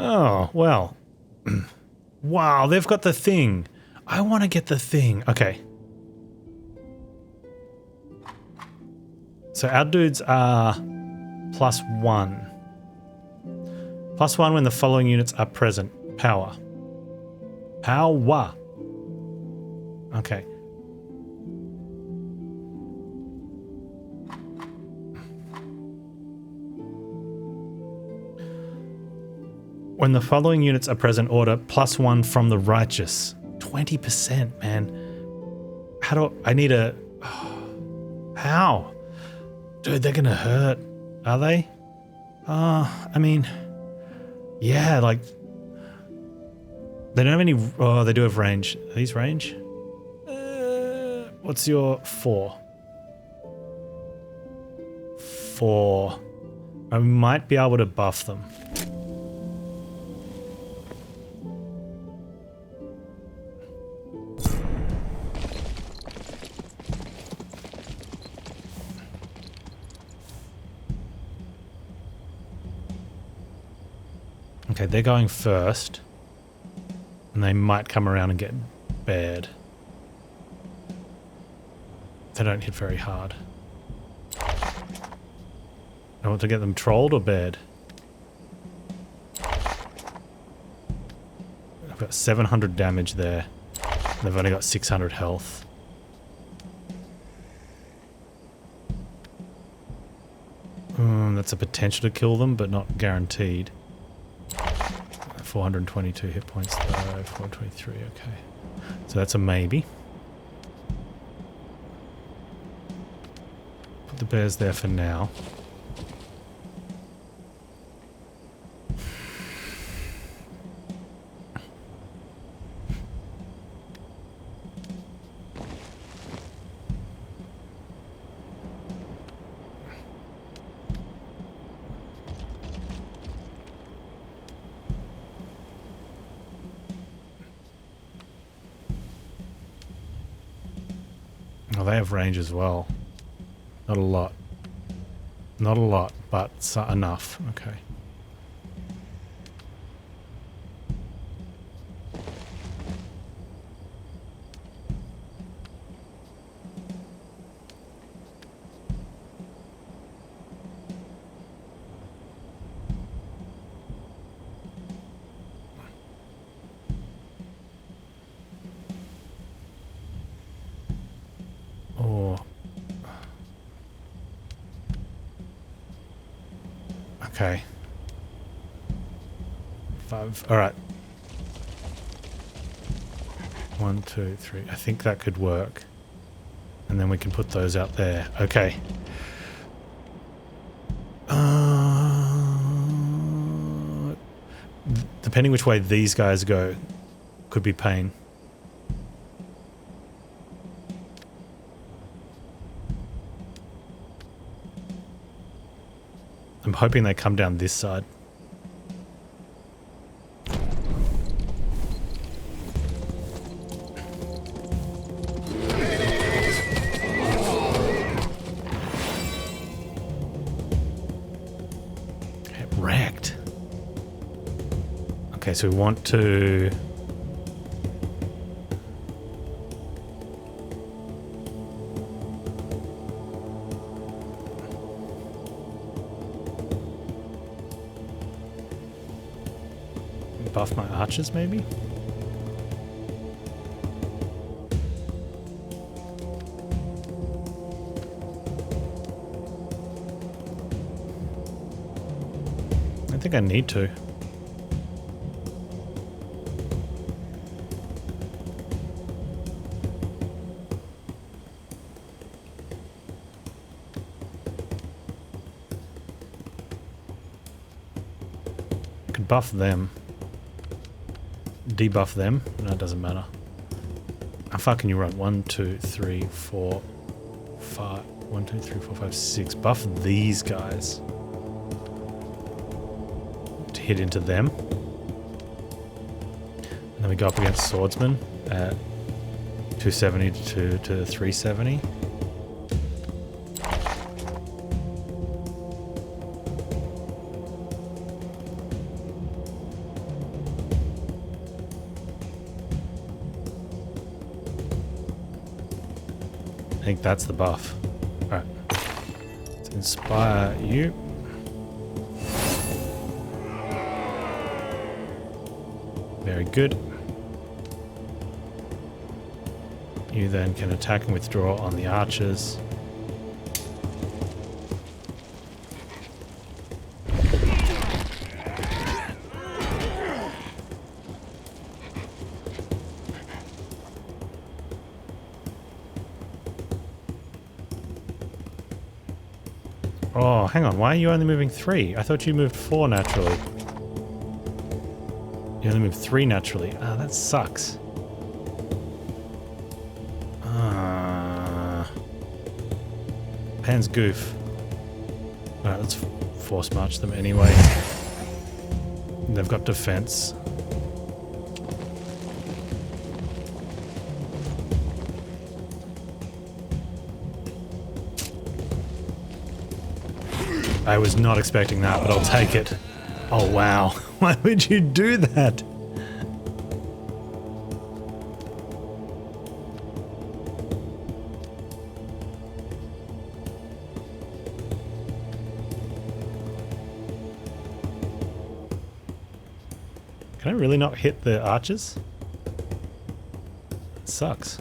Oh, well. Wow, they've got the thing. I want to get the thing. Okay. So our dudes are +1. +1 when the following units are present. Power. Power. Okay. When the following units are present, order +1 from the righteous. 20%, man. How do I need a... How? Dude, they're gonna hurt. Are they? I mean... Yeah, like... They don't have any... Oh, they do have range. Are these range? What's your 4? 4. I might be able to buff them. Okay, they're going first. And they might come around and get bared. They don't hit very hard. I want to get them trolled or bared. I've got 700 damage there. They've only got 600 health. That's a potential to kill them, but not guaranteed. 422 hit points though, 423, okay. So that's a maybe. Put the bears there for now. Oh, they have range as well. Not a lot. Not a lot, but enough. Okay. Okay. 5. All right. 1, 2, 3. I think that could work. And then we can put those out there. Okay. Depending which way these guys go, could be pain. I'm hoping they come down this side. Get wrecked. Okay, so we want to... buff my archers, maybe? I think I need to. I could buff them. Debuff them. No, it doesn't matter. How far can you run? 1, 2, 3, 4, 5. 1, 2, 3, 4, 5, 6. Buff these guys to hit into them. And then we go up against swordsmen at 270 to 370. I think that's the buff. Alright. Let's inspire you. Very good. You then can attack and withdraw on the archers. Oh, hang on. Why are you only moving 3? I thought you moved 4 naturally. You only move 3 naturally. Ah, that sucks. Panz goof. Alright, let's force march them anyway. They've got defense. I was not expecting that, but I'll take it. Oh wow. Why would you do that? Can I really not hit the archers? It sucks.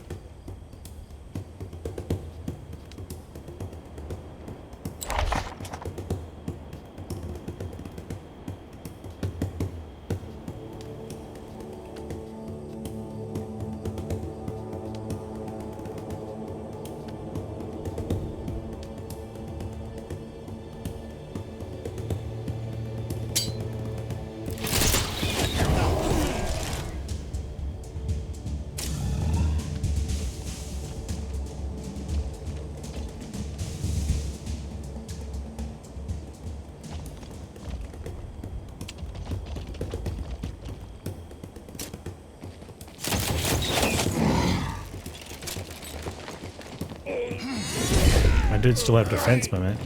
Dudes still have defense, my man.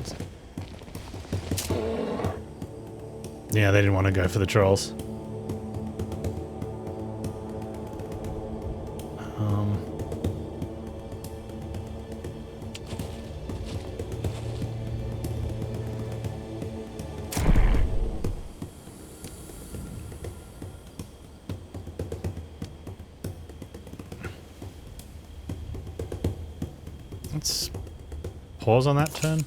Yeah, they didn't want to go for the trolls. Let's pause on that turn.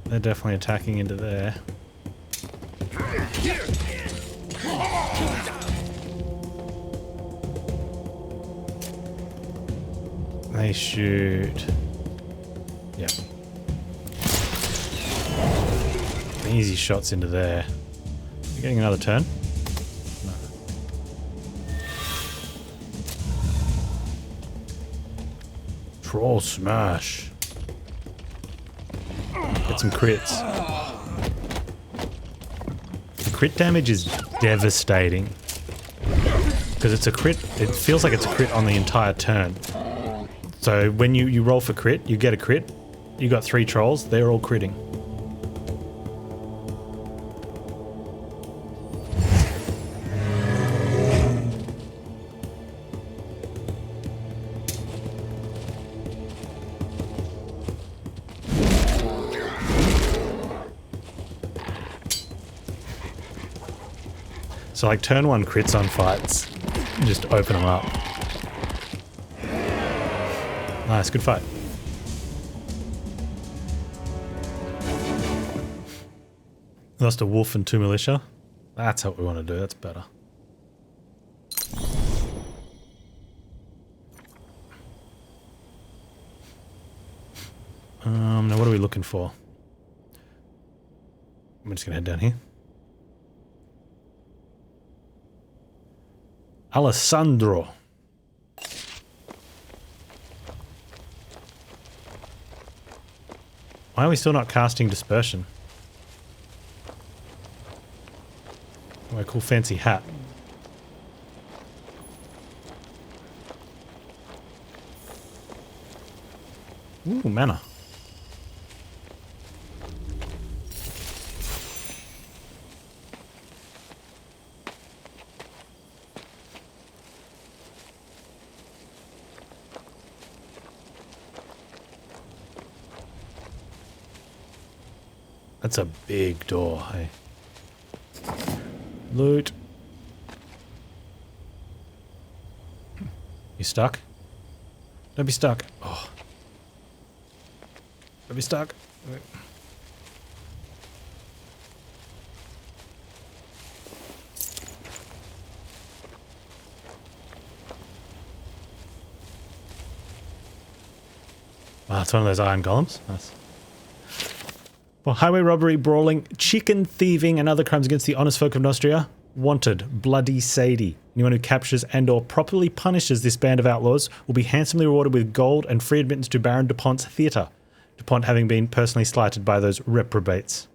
They're definitely attacking into there. They shoot. Yep. Easy shots into there. You getting another turn? No. Troll smash. Get some crits. The crit damage is devastating. Because it's a crit, it feels like it's a crit on the entire turn. So when you roll for crit, you get a crit. You got 3 trolls, they're all critting. So like turn 1 crits on fights, just open them up. Nice, good fight. Lost a wolf and 2 militia. That's what we want to do, that's better. Now what are we looking for? I'm just gonna head down here. Alessandro. Why are we still not casting dispersion? Oh, a cool fancy hat. Ooh, mana. That's a big door, hey. Loot. You stuck? Don't be stuck. Oh. Don't be stuck. Wow, it's one of those iron golems. Nice. For highway robbery, brawling, chicken thieving, and other crimes against the honest folk of Nostria, wanted Bloody Sadie. Anyone who captures and or properly punishes this band of outlaws will be handsomely rewarded with gold and free admittance to Baron DuPont's theatre. DuPont having been personally slighted by those reprobates.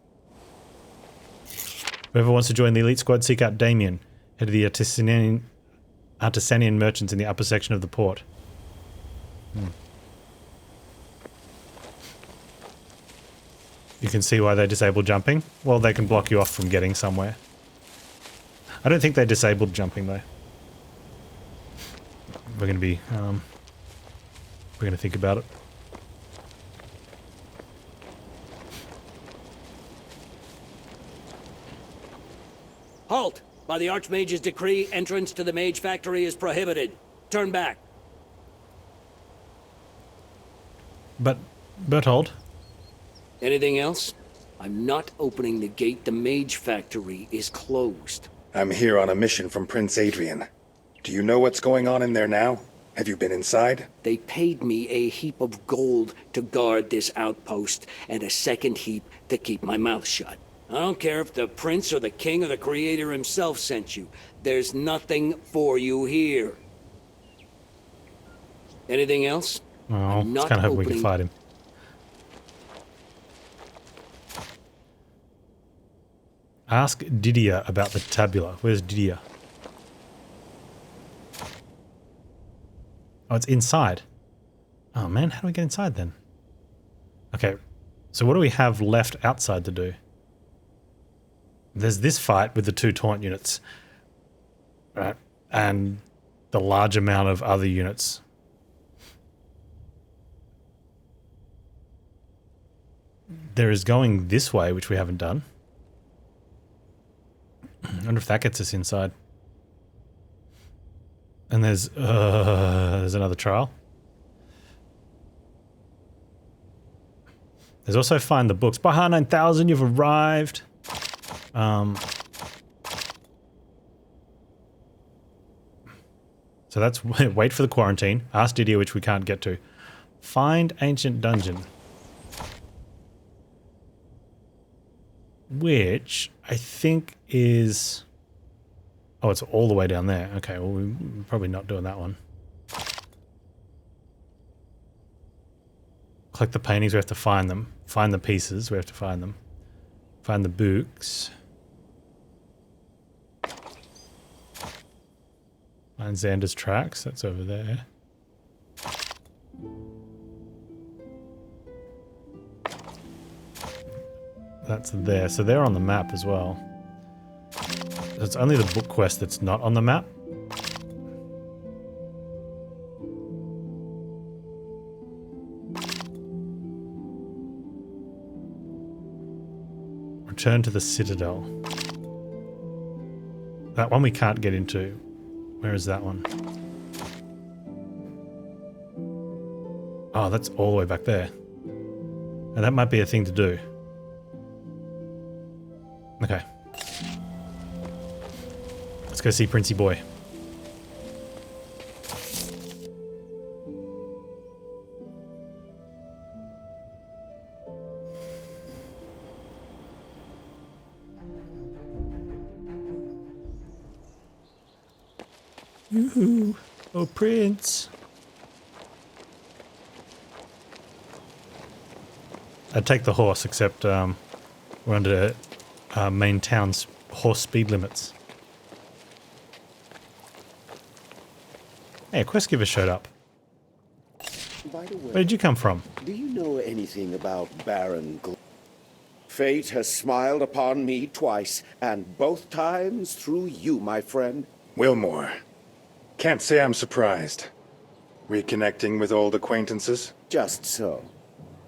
Whoever wants to join the elite squad, seek out Damien, head of the artisanian merchants in the upper section of the port. You can see why they disabled jumping. Well, they can block you off from getting somewhere. I don't think they disabled jumping though. We're going to be, we're going to think about it. Halt! By the Archmage's decree, entrance to the Mage Factory is prohibited. Turn back. But, Berthold? Anything else? I'm not opening the gate. The Mage Factory is closed. I'm here on a mission from Prince Adrian. Do you know what's going on in there now? Have you been inside? They paid me a heap of gold to guard this outpost, and a second heap to keep my mouth shut. I don't care if the Prince or the King or the Creator himself sent you. There's nothing for you here. Anything else? Oh, I was kind of hoping we could fight him. Ask Didier about the tabula. Where's Didier? Oh, it's inside. Oh man, how do we get inside then? Okay, so what do we have left outside to do? There's this fight with the 2 taunt units. Right? And the large amount of other units. There is going this way, which we haven't done. I wonder if that gets us inside. And there's another trial. There's also find the books. Baha 9000, you've arrived. So that's wait for the quarantine. Ask Didier, which we can't get to. Find ancient dungeon. Which I think is... Oh, it's all the way down there. Okay, well, we're probably not doing that one. Collect the paintings, we have to find them. Find the pieces, we have to find them. Find the books. Find Xander's tracks, that's over there. That's there, so they're on the map as well. It's only the book quest that's not on the map. Return to the Citadel. That one we can't get into. Where is that one? Oh, that's all the way back there. And that might be a thing to do. Okay. Let's go see Princey Boy. Yoo-hoo. Oh, Prince. I'd take the horse, except we're under main town's horse speed limits. Hey, a quest giver showed up. By the way, Where did you come from? do you know anything about Baron Fate has smiled upon me twice, and both times through you, my friend. Wilmore. Can't say I'm surprised. Reconnecting with old acquaintances? Just so.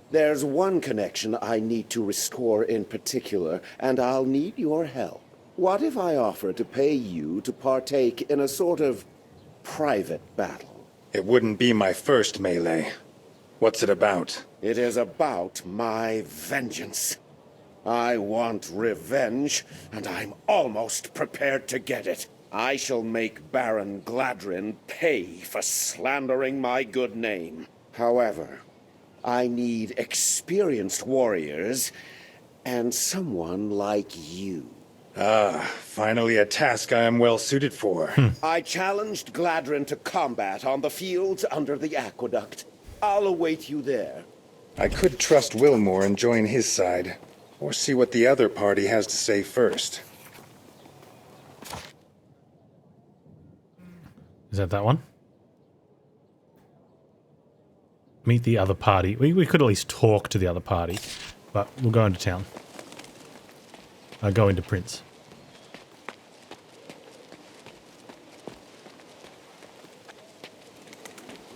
There's one connection I need to restore in particular, and I'll need your help. What if I offer to pay you to partake in a sort of private battle? It wouldn't be my first melee. What's it about? It is about my vengeance. I want revenge, and I'm almost prepared to get it. I shall make Baron Gladrin pay for slandering my good name. However, I need experienced warriors and someone like you. Ah, finally a task I am well suited for. I challenged Gladrin to combat on the fields under the aqueduct. I'll await you there. I could trust Wilmore and join his side, or see what the other party has to say first. Is that one? Meet the other party. We could at least talk to the other party, but we'll go into town. Go into Prince.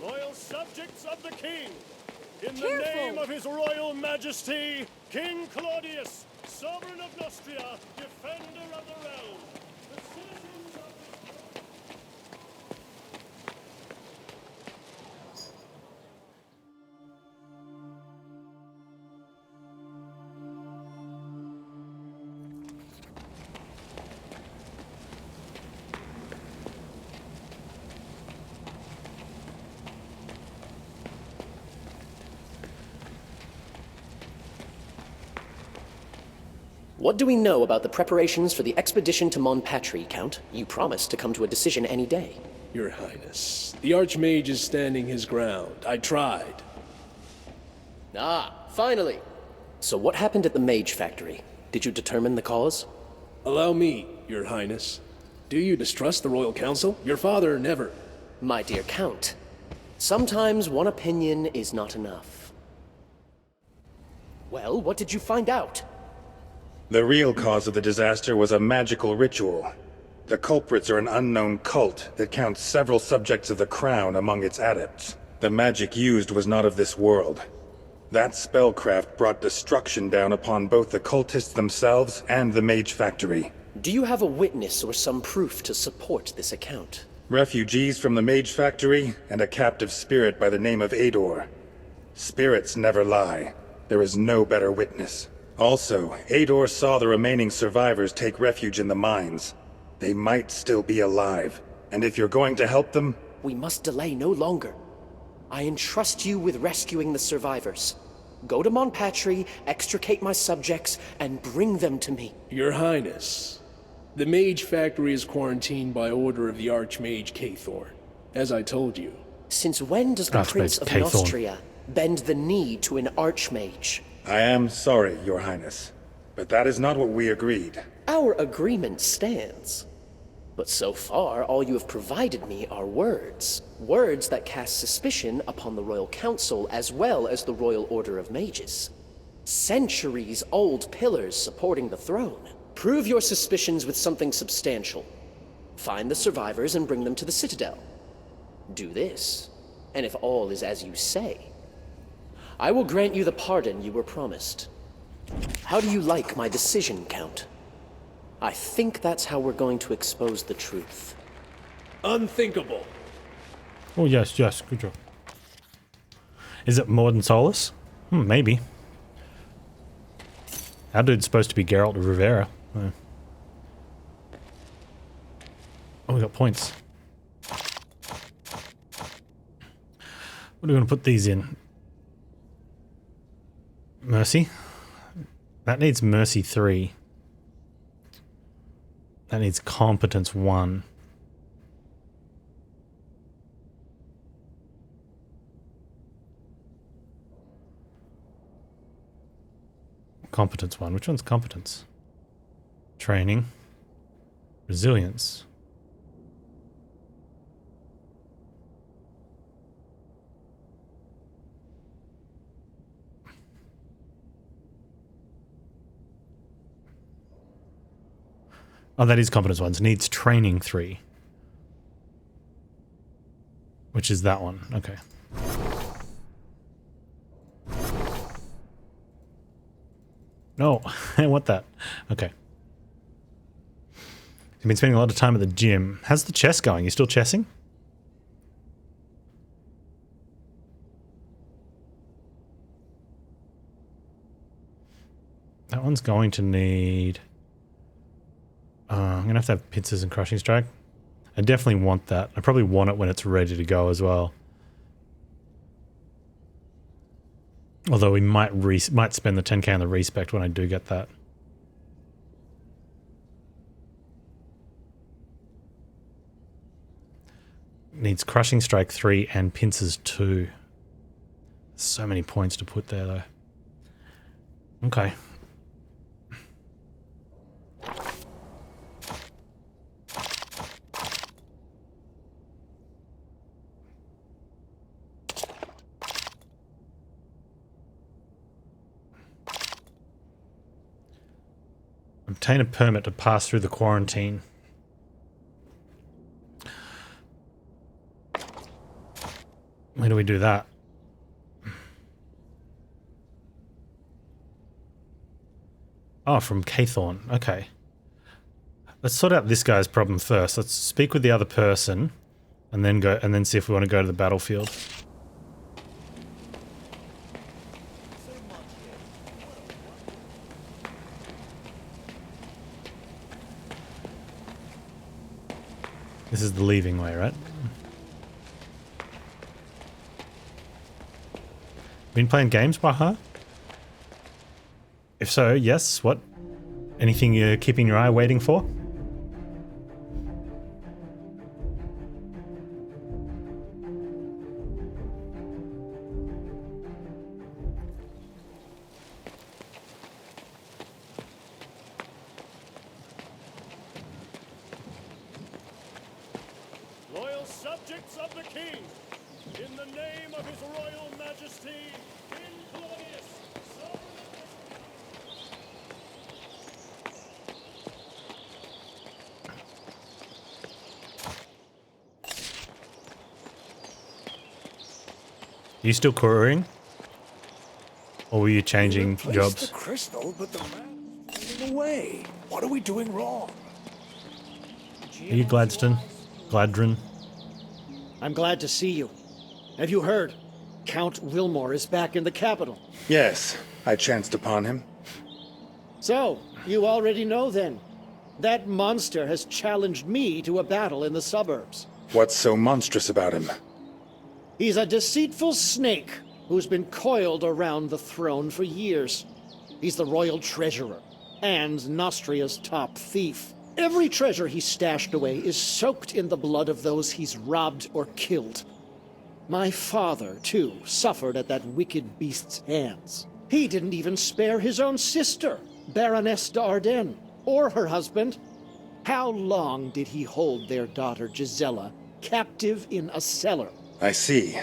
Loyal subjects of the king, in the name of his royal majesty, King Claudius, sovereign of Nostria, defender of the realm, the citizens of What do we know about the preparations for the expedition to Monpatry, Count? You promised to come to a decision any day. Your Highness, the Archmage is standing his ground. I tried. Ah, finally! So what happened at the Mage Factory? Did you determine the cause? Allow me, Your Highness. Do you distrust the Royal Council? Your father never. My dear Count, sometimes one opinion is not enough. Well, what did you find out? The real cause of the disaster was a magical ritual. The culprits are an unknown cult that counts several subjects of the crown among its adepts. The magic used was not of this world. That spellcraft brought destruction down upon both the cultists themselves and the Mage Factory. Do you have a witness or some proof to support this account? Refugees from the Mage Factory and a captive spirit by the name of Ador. Spirits never lie. There is no better witness. Also, Ador saw the remaining survivors take refuge in the mines. They might still be alive, and if you're going to help them... We must delay no longer. I entrust you with rescuing the survivors. Go to Monpatry, extricate my subjects, and bring them to me. Your Highness, the Mage Factory is quarantined by order of the Archmage Cathorn, as I told you. Since when does the Prince of Nostria bend the knee to an Archmage? I am sorry, Your Highness, but that is not what we agreed. Our agreement stands. But so far, all you have provided me are words. Words that cast suspicion upon the Royal Council as well as the Royal Order of Mages. Centuries-old pillars supporting the throne. Prove your suspicions with something substantial. Find the survivors and bring them to the Citadel. Do this, and if all is as you say, I will grant you the pardon you were promised. How do you like my decision, Count? I think that's how we're going to expose the truth. Unthinkable. Oh, yes, good job. Is it more than Solus? Maybe. Our dude's supposed to be Geralt of Rivera. Oh, we got points. What are we going to put these in? Mercy? That needs Mercy 3. That needs Competence 1. Competence 1. Which one's Competence? Training. Resilience. Oh, that is Competence 1. Needs Training 3. Which is that one. Okay. No, I want that. Okay. You've been spending a lot of time at the gym. How's the chess going? You still chessing? That one's going to need... I'm going to have pincers and crushing strike. I definitely want that. I probably want it when it's ready to go as well. Although we might spend the 10k on the respect when I do get that. Needs crushing strike 3 and pincers 2. So many points to put there though. Okay. Obtain a permit to pass through the quarantine. Where do we do that? Oh, from Cathorn. Okay. Let's sort out this guy's problem first. Let's speak with the other person and then see if we want to go to the battlefield. This is the leaving way, right? Been playing games, Baha? If so, yes. What? Anything you're keeping your eye waiting for? Loyal subjects of the king, in the name of his royal majesty, King Claudius, sovereign You still couriering? Or were you changing Replaced jobs? the crystal, but the man is fading away. What are we doing wrong? Are you Gladstone? Gladron? I'm glad to see you. Have you heard? Count Wilmore is back in the capital. Yes, I chanced upon him. So, you already know then. That monster has challenged me to a battle in the suburbs. What's so monstrous about him? He's a deceitful snake who's been coiled around the throne for years. He's the royal treasurer and Nostria's top thief. Every treasure he's stashed away is soaked in the blood of those he's robbed or killed. My father, too, suffered at that wicked beast's hands. He didn't even spare his own sister, Baroness d'Ardenne, or her husband. How long did he hold their daughter Gisela captive in a cellar? I see.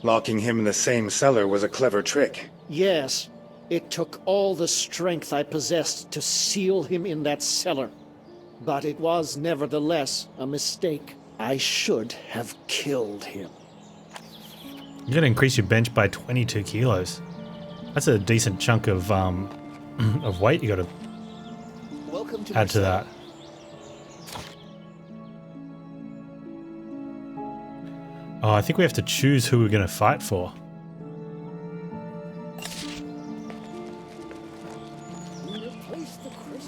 Locking him in the same cellar was a clever trick. Yes, it took all the strength I possessed to seal him in that cellar. But it was nevertheless a mistake. I should have killed him. You're going to increase your bench by 22 kilos. That's a decent chunk of weight you got to add to that. Oh, I think we have to choose who we're going to fight for.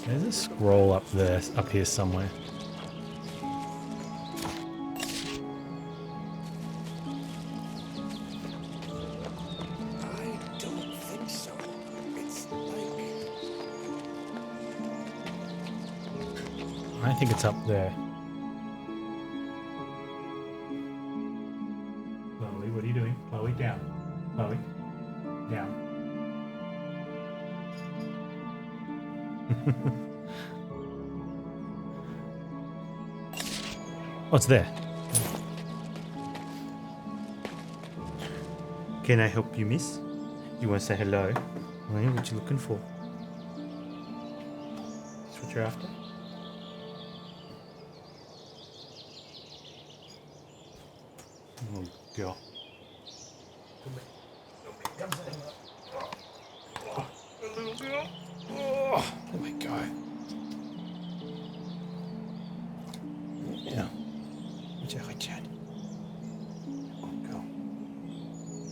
There's a scroll up there, up here somewhere. I don't think so. It's like... I think it's up there. Chloe, what are you doing? Chloe, down. Chloe, down. What's there? Can I help you, miss? You want to say hello? What you looking for? That's what you're after? Oh, girl. Come here. Come here. Come here. Oh, little girl. Oh. Oh, there we go. Yeah. Oh, go.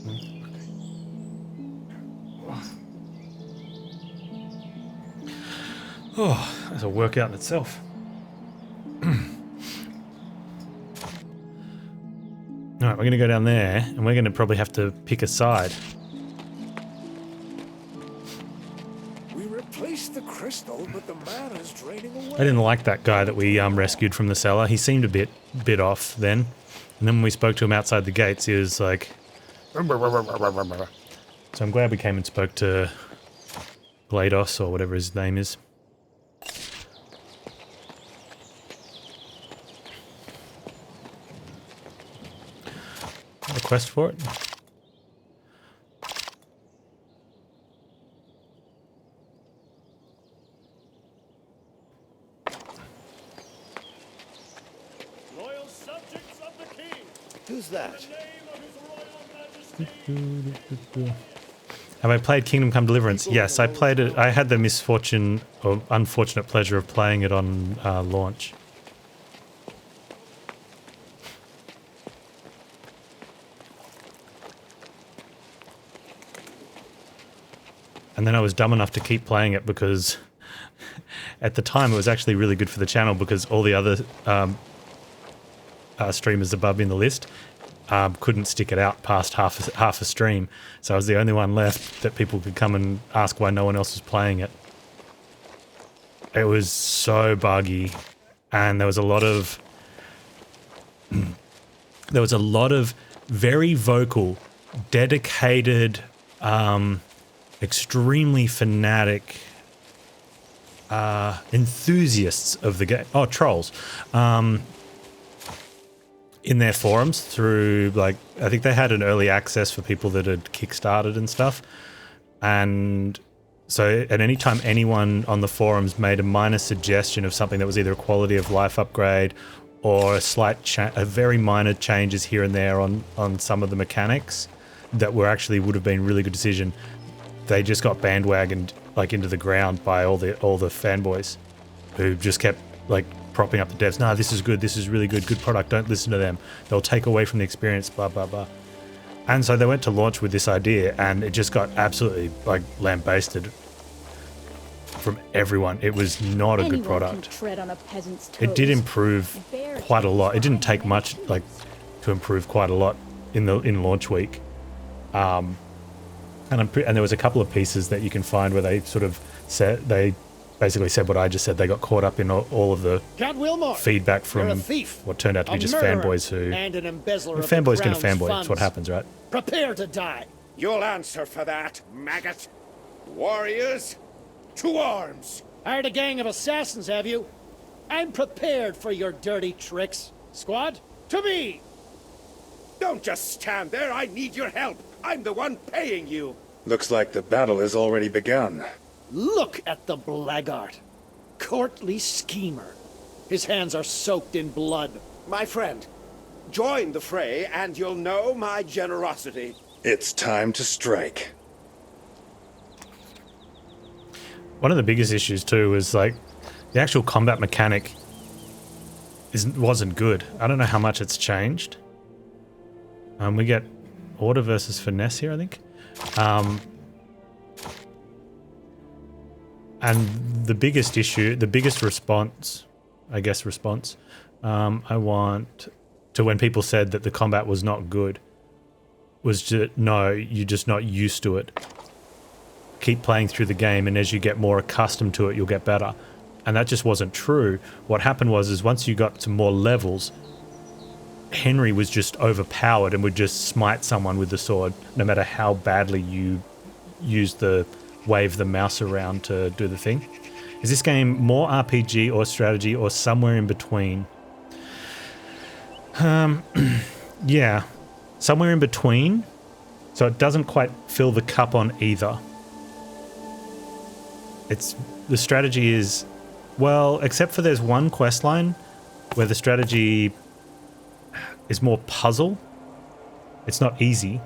Okay. Oh, that's a workout in itself. All right, we're going to go down there, and we're going to probably have to pick a side. We replaced the crystal, but the mana is draining away. I didn't like that guy that we rescued from the cellar. He seemed a bit off then. And then when we spoke to him outside the gates, he was like... So I'm glad we came and spoke to GLaDOS, or whatever his name is. A quest for it? Loyal subjects of the king. Who's that? In the name of his royal majesty. Have I played Kingdom Come Deliverance? Yes, I played it. I had the misfortune or unfortunate pleasure of playing it on launch. And then I was dumb enough to keep playing it because at the time it was actually really good for the channel because all the other streamers above me in the list couldn't stick it out past half a stream. So I was the only one left that people could come and ask why no one else was playing it. It was so buggy, and there was a lot of very vocal, dedicated, extremely fanatic enthusiasts of the game. Oh, trolls. In their forums through, like, I think they had an early access for people that had kickstarted and stuff. And so at any time anyone on the forums made a minor suggestion of something that was either a quality of life upgrade or a very minor changes here and there on some of the mechanics that actually would have been a really good decision, they just got bandwagoned like into the ground by all the fanboys who just kept like propping up the devs. No, this is good. This is really good. Good product. Don't listen to them. They'll take away from the experience. Blah blah blah. And so they went to launch with this idea, and it just got absolutely like lambasted from everyone. It was not a good product. Tread on a peasant's toes. It did improve quite a lot. It didn't take much like to improve quite a lot in launch week. And there was a couple of pieces that you can find where they sort of they basically said what I just said. They got caught up in all of the feedback from what turned out to be just fanboys who... And an embezzler of fanboys the gonna crown's fanboy. funds. That's what happens, right? Prepare to die. You'll answer for that, maggot. Warriors, to arms. Hired a gang of assassins, have you? I'm prepared for your dirty tricks. Squad, to me! Don't just stand there. I need your help. I'm the one paying you. Looks like the battle has already begun. Look at the blackguard. Courtly schemer. His hands are soaked in blood. My friend, join the fray and you'll know my generosity. It's time to strike. One of the biggest issues too was like the actual combat mechanic wasn't good. I don't know how much it's changed. We get order versus finesse here, I think. And the biggest issue, the biggest response, I want to when people said that the combat was not good was just, no, you're just not used to it. Keep playing through the game, and as you get more accustomed to it, you'll get better. And that just wasn't true. What happened was once you got to more levels, Henry was just overpowered and would just smite someone with the sword, no matter how badly you wave the mouse around to do the thing. Is this game more RPG or strategy or somewhere in between? Yeah, somewhere in between. So it doesn't quite fill the cup on either. The strategy is, well, except for there's one quest line where the strategy is more puzzle. It's not easy,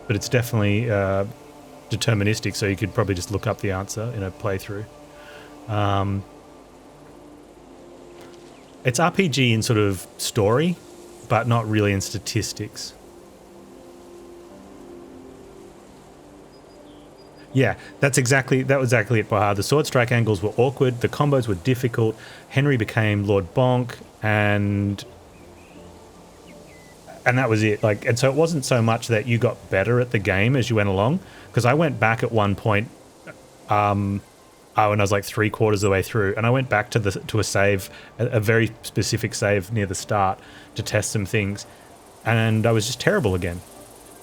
but it's definitely deterministic, so you could probably just look up the answer in a playthrough. It's RPG in sort of story, but not really in statistics. Yeah, that was exactly it, Bahar. The sword strike angles were awkward, the combos were difficult, Henry became Lord Bonk, and that was it. Like, and so it wasn't so much that you got better at the game as you went along, because I went back at one point, when I was like 3/4 of the way through, and I went back to a save, a very specific save near the start to test some things, and I was just terrible again.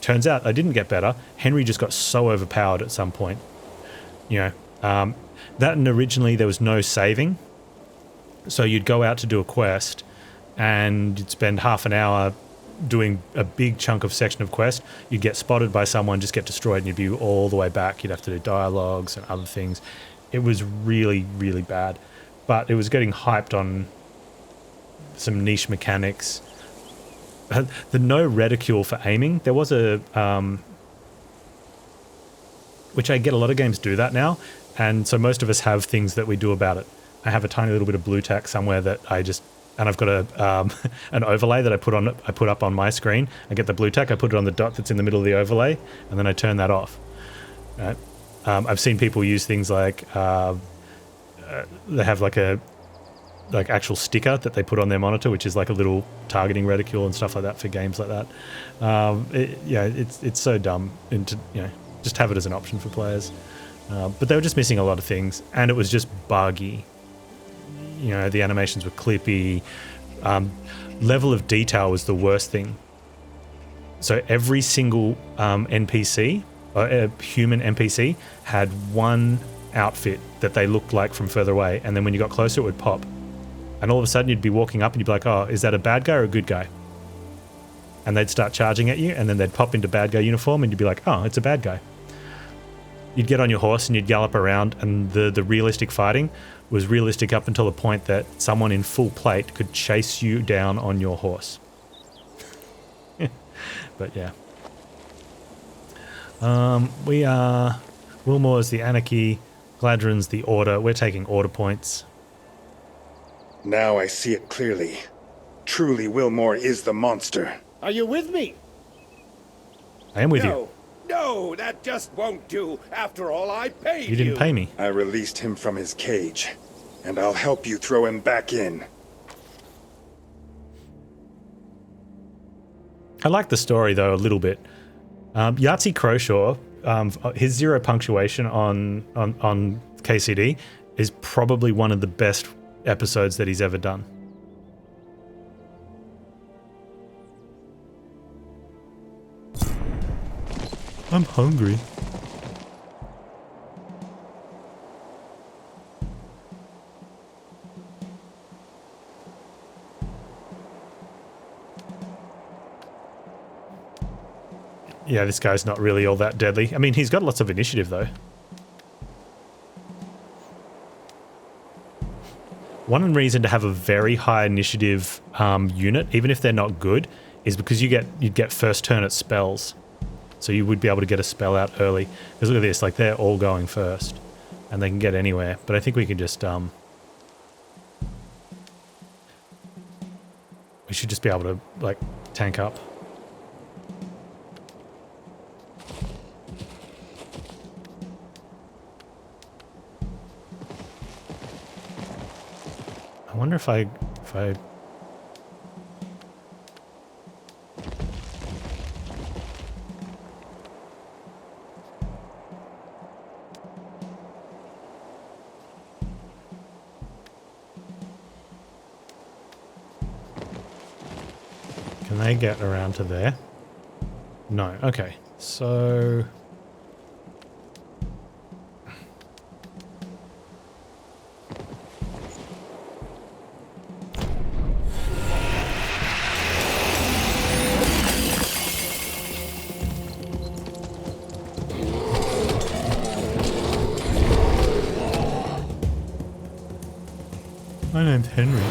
Turns out I didn't get better. Henry just got so overpowered at some point. You know, that, and originally there was no saving. So you'd go out to do a quest and you'd spend half an hour doing a big chunk of section of quest. You'd get spotted by someone, just get destroyed, and you'd be all the way back. You'd have to do dialogues and other things. It was really, really bad. But it was getting hyped on some niche mechanics. The no reticule for aiming. There was a... which I get a lot of games do that now, and so most of us have things that we do about it. I have a tiny little bit of blue tack somewhere that I just... And I've got a an overlay that I put up on my screen. I get the blue tack, I put it on the dot that's in the middle of the overlay, and then I turn that off. Right? I've seen people use things like... they have like a... like actual sticker that they put on their monitor, which is like a little targeting reticule and stuff like that for games like that. It's so dumb, and to, just have it as an option for players. But they were just missing a lot of things, and it was just buggy. The animations were clippy. Level of detail was the worst thing. So every single NPC, human NPC, had one outfit that they looked like from further away, and then when you got closer, it would pop. And all of a sudden you'd be walking up and you'd be like, oh, is that a bad guy or a good guy? And they'd start charging at you, and then they'd pop into bad guy uniform, and you'd be like, oh, it's a bad guy. You'd get on your horse and you'd gallop around, and the realistic fighting was realistic up until the point that someone in full plate could chase you down on your horse. But yeah. We are... Wilmore's the Anarchy, Gladrin's the Order. We're taking Order points. Now I see it clearly. Truly, Wilmore is the monster. Are you with me? I am with you. No, that just won't do. After all, I paid you. You didn't pay me. I released him from his cage, and I'll help you throw him back in. I like the story, though, a little bit. Yahtzee Croshaw, his 0 punctuation on KCD is probably one of the best episodes that he's ever done. I'm hungry. Yeah, this guy's not really all that deadly. I mean, he's got lots of initiative, though. One reason to have a very high initiative unit, even if they're not good, is because you'd get first turn at spells. So you would be able to get a spell out early. Because look at this, like they're all going first. And they can get anywhere. But I think we can just... we should just be able to, like, tank up. I wonder if I... Can they get around to there? No. Okay. So... My name's Henry.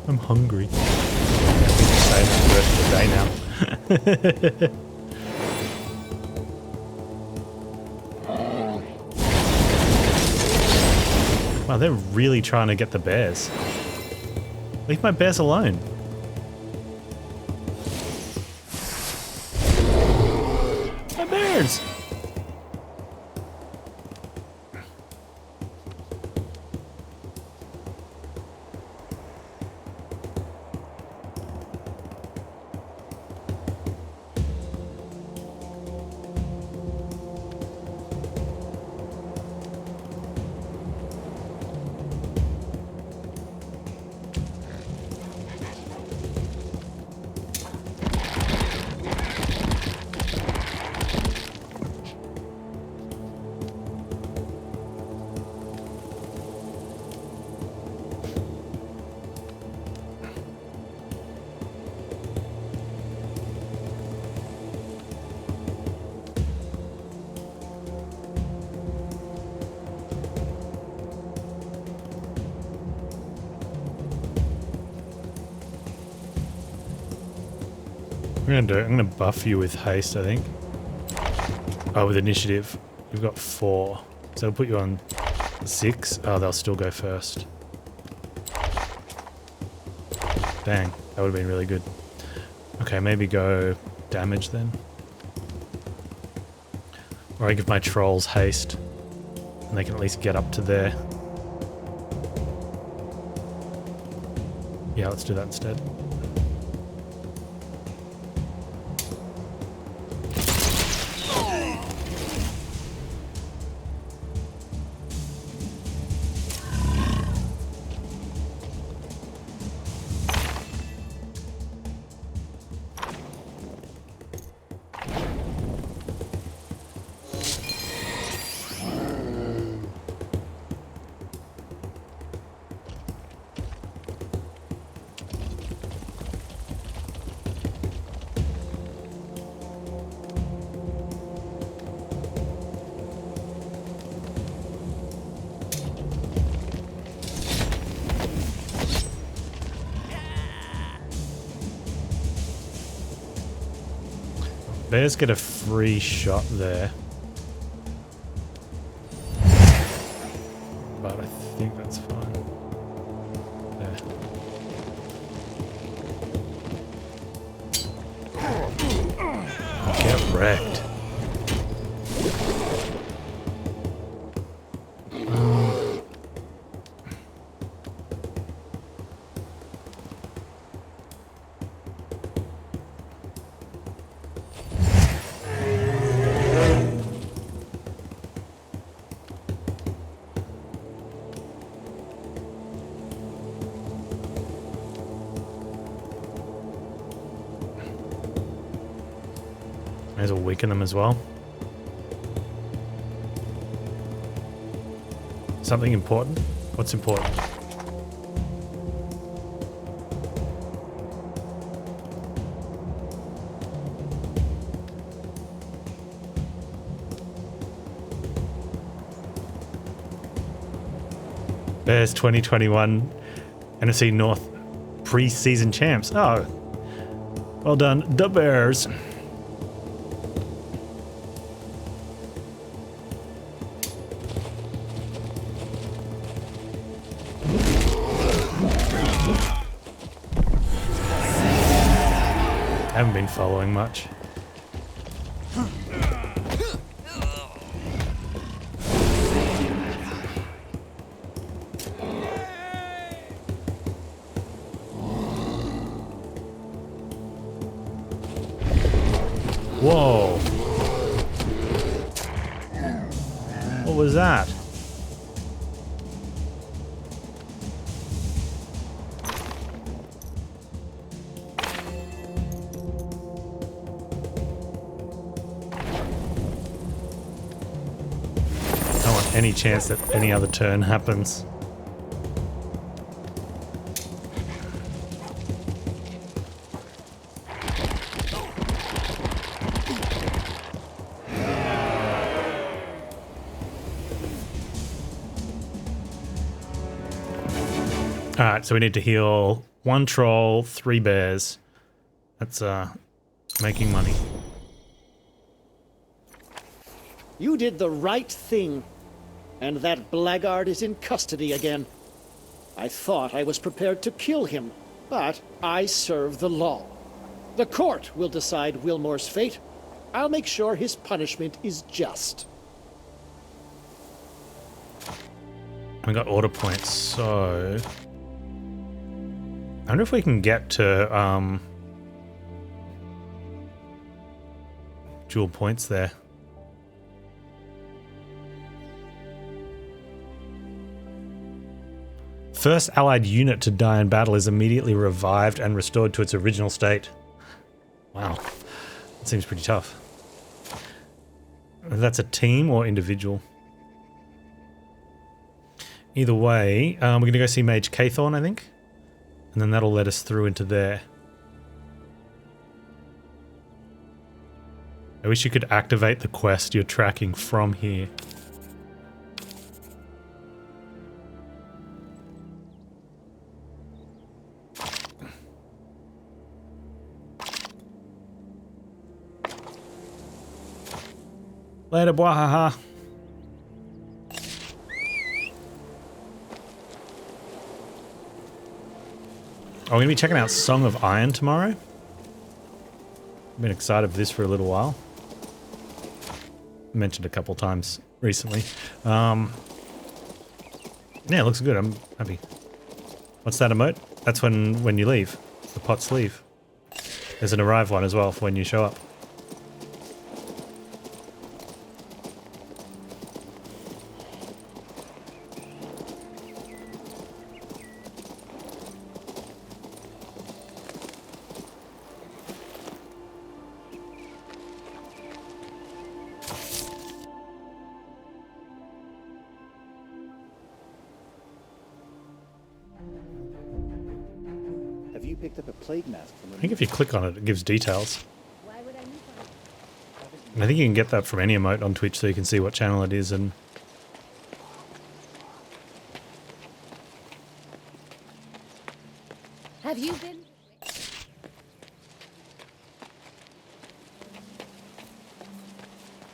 I'm hungry. I think I'm staying for the rest of the day now. Oh, they're really trying to get the bears. Leave my bears alone. My bears! I'm gonna buff you with haste, I think. Oh, with initiative. You've got 4. So I'll put you on 6. Oh, they'll still go first. Dang, that would have been really good. Okay, maybe go damage then. Or I give my trolls haste. And they can at least get up to there. Yeah, let's do that instead. Bears get a free shot there. But I think that's fine. There. Get wrecked. May as well weaken them as well. Something important? What's important? Bears 2021 NFC North pre-season champs. Oh, well done, the Bears. Haven't been following much. Whoa. What was that? I don't want any chance that any other turn happens. Alright, so we need to heal 1 troll, 3 bears. That's making money. You did the right thing. and that blackguard is in custody again. I thought I was prepared to kill him, but I serve the law. The court will decide Wilmore's fate. I'll make sure his punishment is just. We got order points, so... I wonder if we can get to, dual points there. First allied unit to die in battle is immediately revived and restored to its original state. Wow. That seems pretty tough. That's a team or individual? Either way, we're going to go see Mage Cathorn, I think. And then that'll let us through into there. I wish you could activate the quest you're tracking from here. Later, Bwahaha. I'm going to be checking out Song of Iron tomorrow. I've been excited for this for a little while. Mentioned a couple times recently. Yeah, it looks good. I'm happy. What's that emote? That's when you leave. The pots leave. There's an arrive one as well for when you show up. Have you picked up a plague mask from I think if you click on it, it gives details. Why would I need one? And I think you can get that from any emote on Twitch so you can see what channel it is and... Have you been?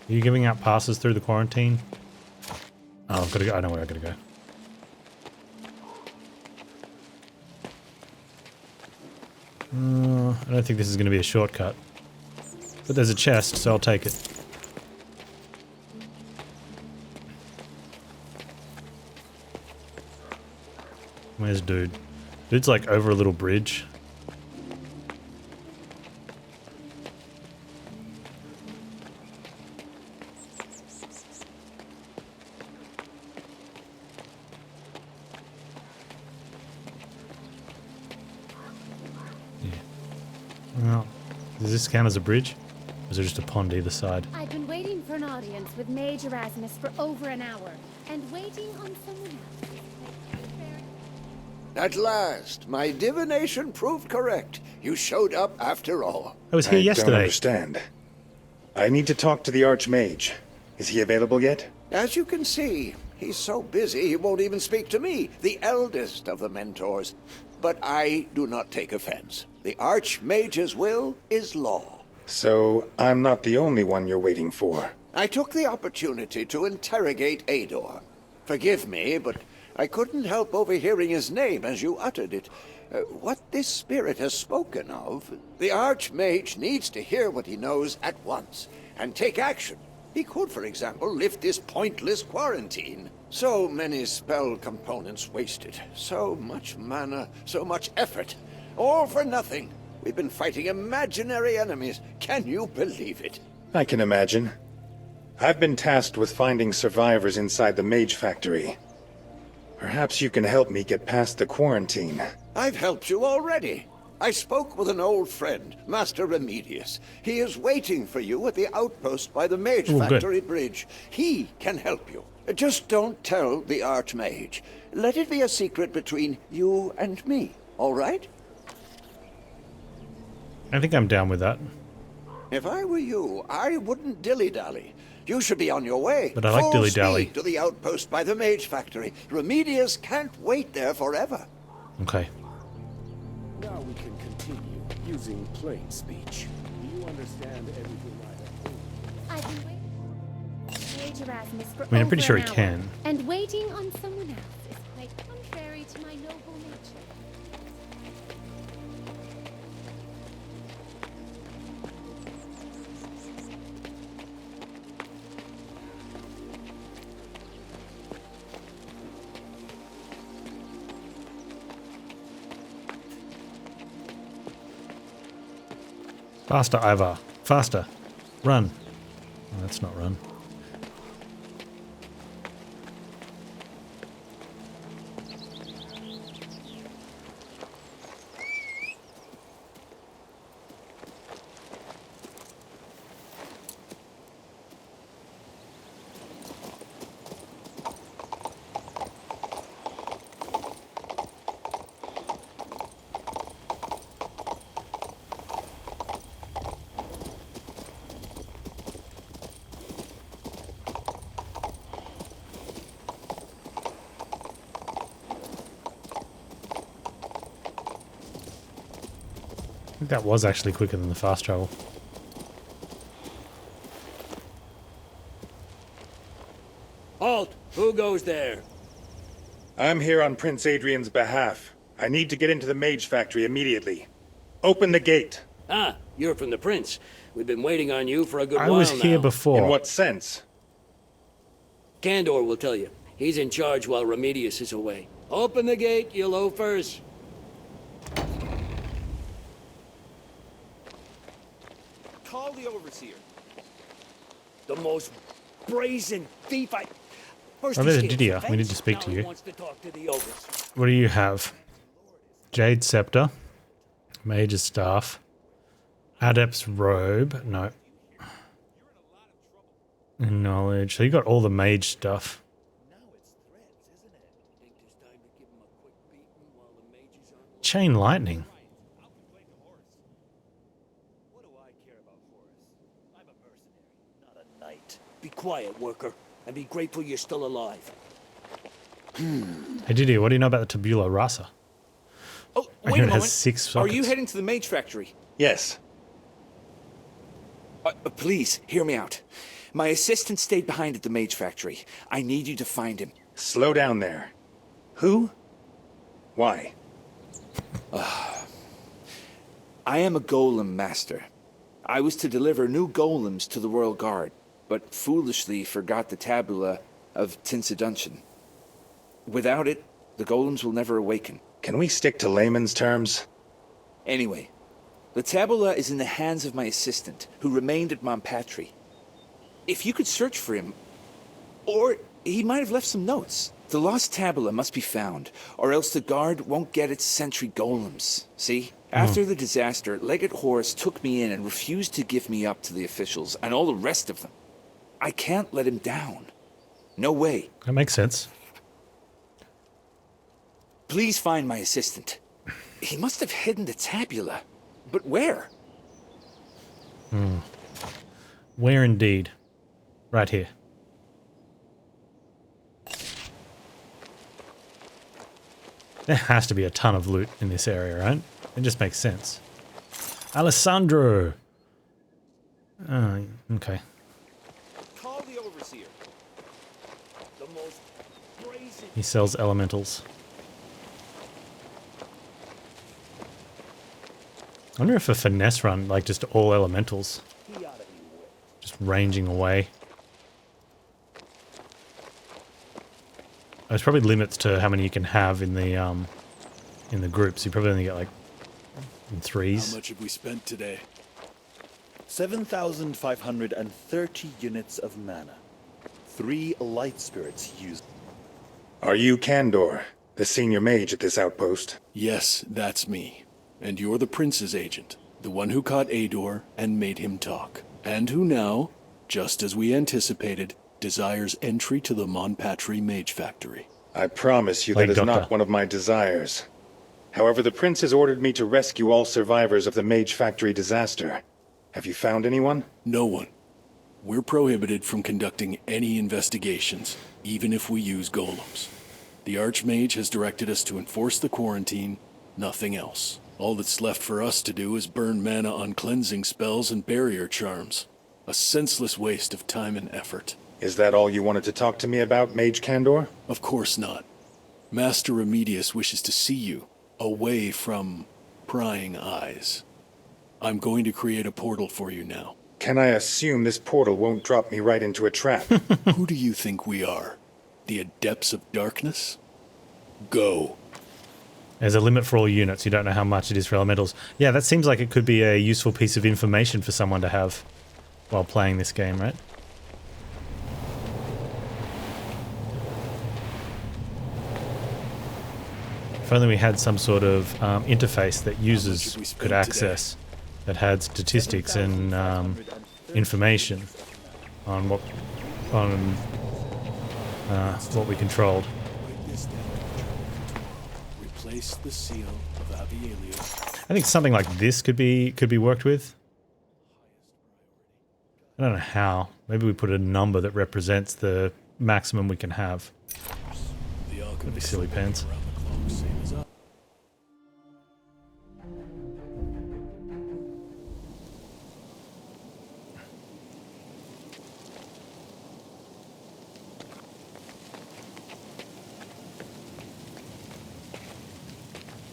Are you giving out passes through the quarantine? Oh, I've got to go. I know where I've got to go. I don't think this is going to be a shortcut. But there's a chest, so I'll take it. Where's dude? Dude's like over a little bridge. Well, does this count as a bridge? Or is there just a pond either side? I've been waiting for an audience with Mage Erasmus for over an hour, and waiting on someone else. At last, my divination proved correct. You showed up after all. I was here I yesterday. don't understand. I need to talk to the Archmage. Is he available yet? As you can see, he's so busy he won't even speak to me, the eldest of the mentors. But I do not take offense. The Archmage's will is law. So, I'm not the only one you're waiting for. I took the opportunity to interrogate Ador. Forgive me, but I couldn't help overhearing his name as you uttered it. What this spirit has spoken of, the Archmage needs to hear what he knows at once, and take action. He could, for example, lift this pointless quarantine. So many spell components wasted. So much mana, so much effort. All for nothing. We've been fighting imaginary enemies. Can you believe it? I can imagine. I've been tasked with finding survivors inside the Mage Factory. Perhaps you can help me get past the quarantine. I've helped you already. I spoke with an old friend, Master Remedius. He is waiting for you at the outpost by the Mage Factory Bridge. He can help you. Just don't tell the Archmage. Let it be a secret between you and me, all right? I think I'm down with that. If I were you, I wouldn't dilly-dally. You should be on your way. But I like Full dilly-dally. speed to the outpost by the Mage Factory. Remedius can't wait there forever. Okay. Now we can continue using plain speech. Do you understand everything I have told you? I've been waiting. Mage Erasmus for I mean, I'm pretty sure over he an hour, can. and waiting on someone else is quite contrary to my noble nature. Faster, Ivar. Faster. Run. Oh, that's not run. I think that was actually quicker than the fast travel. Halt! Who goes there? I'm here on Prince Adrian's behalf. I need to get into the mage factory immediately. Open the gate. Ah, you're from the prince. We've been waiting on you for a good while I was now. here before. In what sense? Candor will tell you. He's in charge while Remedius is away. Open the gate, you loafers. Call the overseer. The most brazen thief I... First Oh, he there's steals Didier. the We need fence, to speak now to he you. wants to talk to the ogres. What do you have? Jade Scepter. Mage's Staff. Adept's Robe. No. Knowledge. So you got all the mage stuff. Think there's time to give him a quick beating while the mages aren't... Chain Lightning. What do I care about Horus? I'm a mercenary, not a knight. Be quiet, worker, and be grateful you're still alive. Hey Didier, what do you know about the Tabula Rasa? Oh, I wait hear a it has moment. 6 Are sockets. you heading to the mage factory? Yes. Please, hear me out. My assistant stayed behind at the mage factory. I need you to find him. Slow down there. Who? Why? I am a golem master. I was to deliver new golems to the royal guard, but foolishly forgot the tabula of Tinsadunction. Without it, the golems will never awaken. Can we stick to layman's terms? Anyway, the tabula is in the hands of my assistant, who remained at Montpatry. If you could search for him, or he might have left some notes. The lost tabula must be found, or else the guard won't get its sentry golems. See? After the disaster, Legate Horus took me in and refused to give me up to the officials and all the rest of them. I can't let him down. No way. That makes sense. Please find my assistant. He must have hidden the tabula. But where? Where indeed? Right here. There has to be a ton of loot in this area, right? It just makes sense. Alessandro! Oh, okay. Call the overseer. The most brazen... He sells elementals. I wonder if a finesse run, like just all elementals, He ought to be whipped. just ranging away. There's probably limits to how many you can have in the groups. You probably only get like in How threes. much have we spent today? 7,530 units of mana. 3 light spirits used. Are you Candor, the senior mage at this outpost? Yes, that's me. And you're the prince's agent. The one who caught Ador and made him talk. And who now, just as we anticipated, desires entry to the Montpatry Mage Factory. I promise you Like that is Doctor. not one of my desires. However, the prince has ordered me to rescue all survivors of the Mage Factory disaster. Have you found anyone? No one. We're prohibited from conducting any investigations, even if we use golems. The Archmage has directed us to enforce the quarantine, nothing else. All that's left for us to do is burn mana on cleansing spells and barrier charms. A senseless waste of time and effort. Is that all you wanted to talk to me about, Mage Kandor? Of course not. Master Remedius wishes to see you, away from prying eyes. I'm going to create a portal for you now. Can I assume this portal won't drop me right into a trap? Who do you think we are? The Adepts of Darkness? Go. There's a limit for all units. You don't know how much it is for elementals. Yeah, that seems like it could be a useful piece of information for someone to have while playing this game, right? If only we had some sort of interface that users could access that had statistics and information on what we controlled. Replace the seal of Avialia. I think something like this could be worked with. I don't know how. Maybe we put a number that represents the maximum we can have. That'd be silly pants.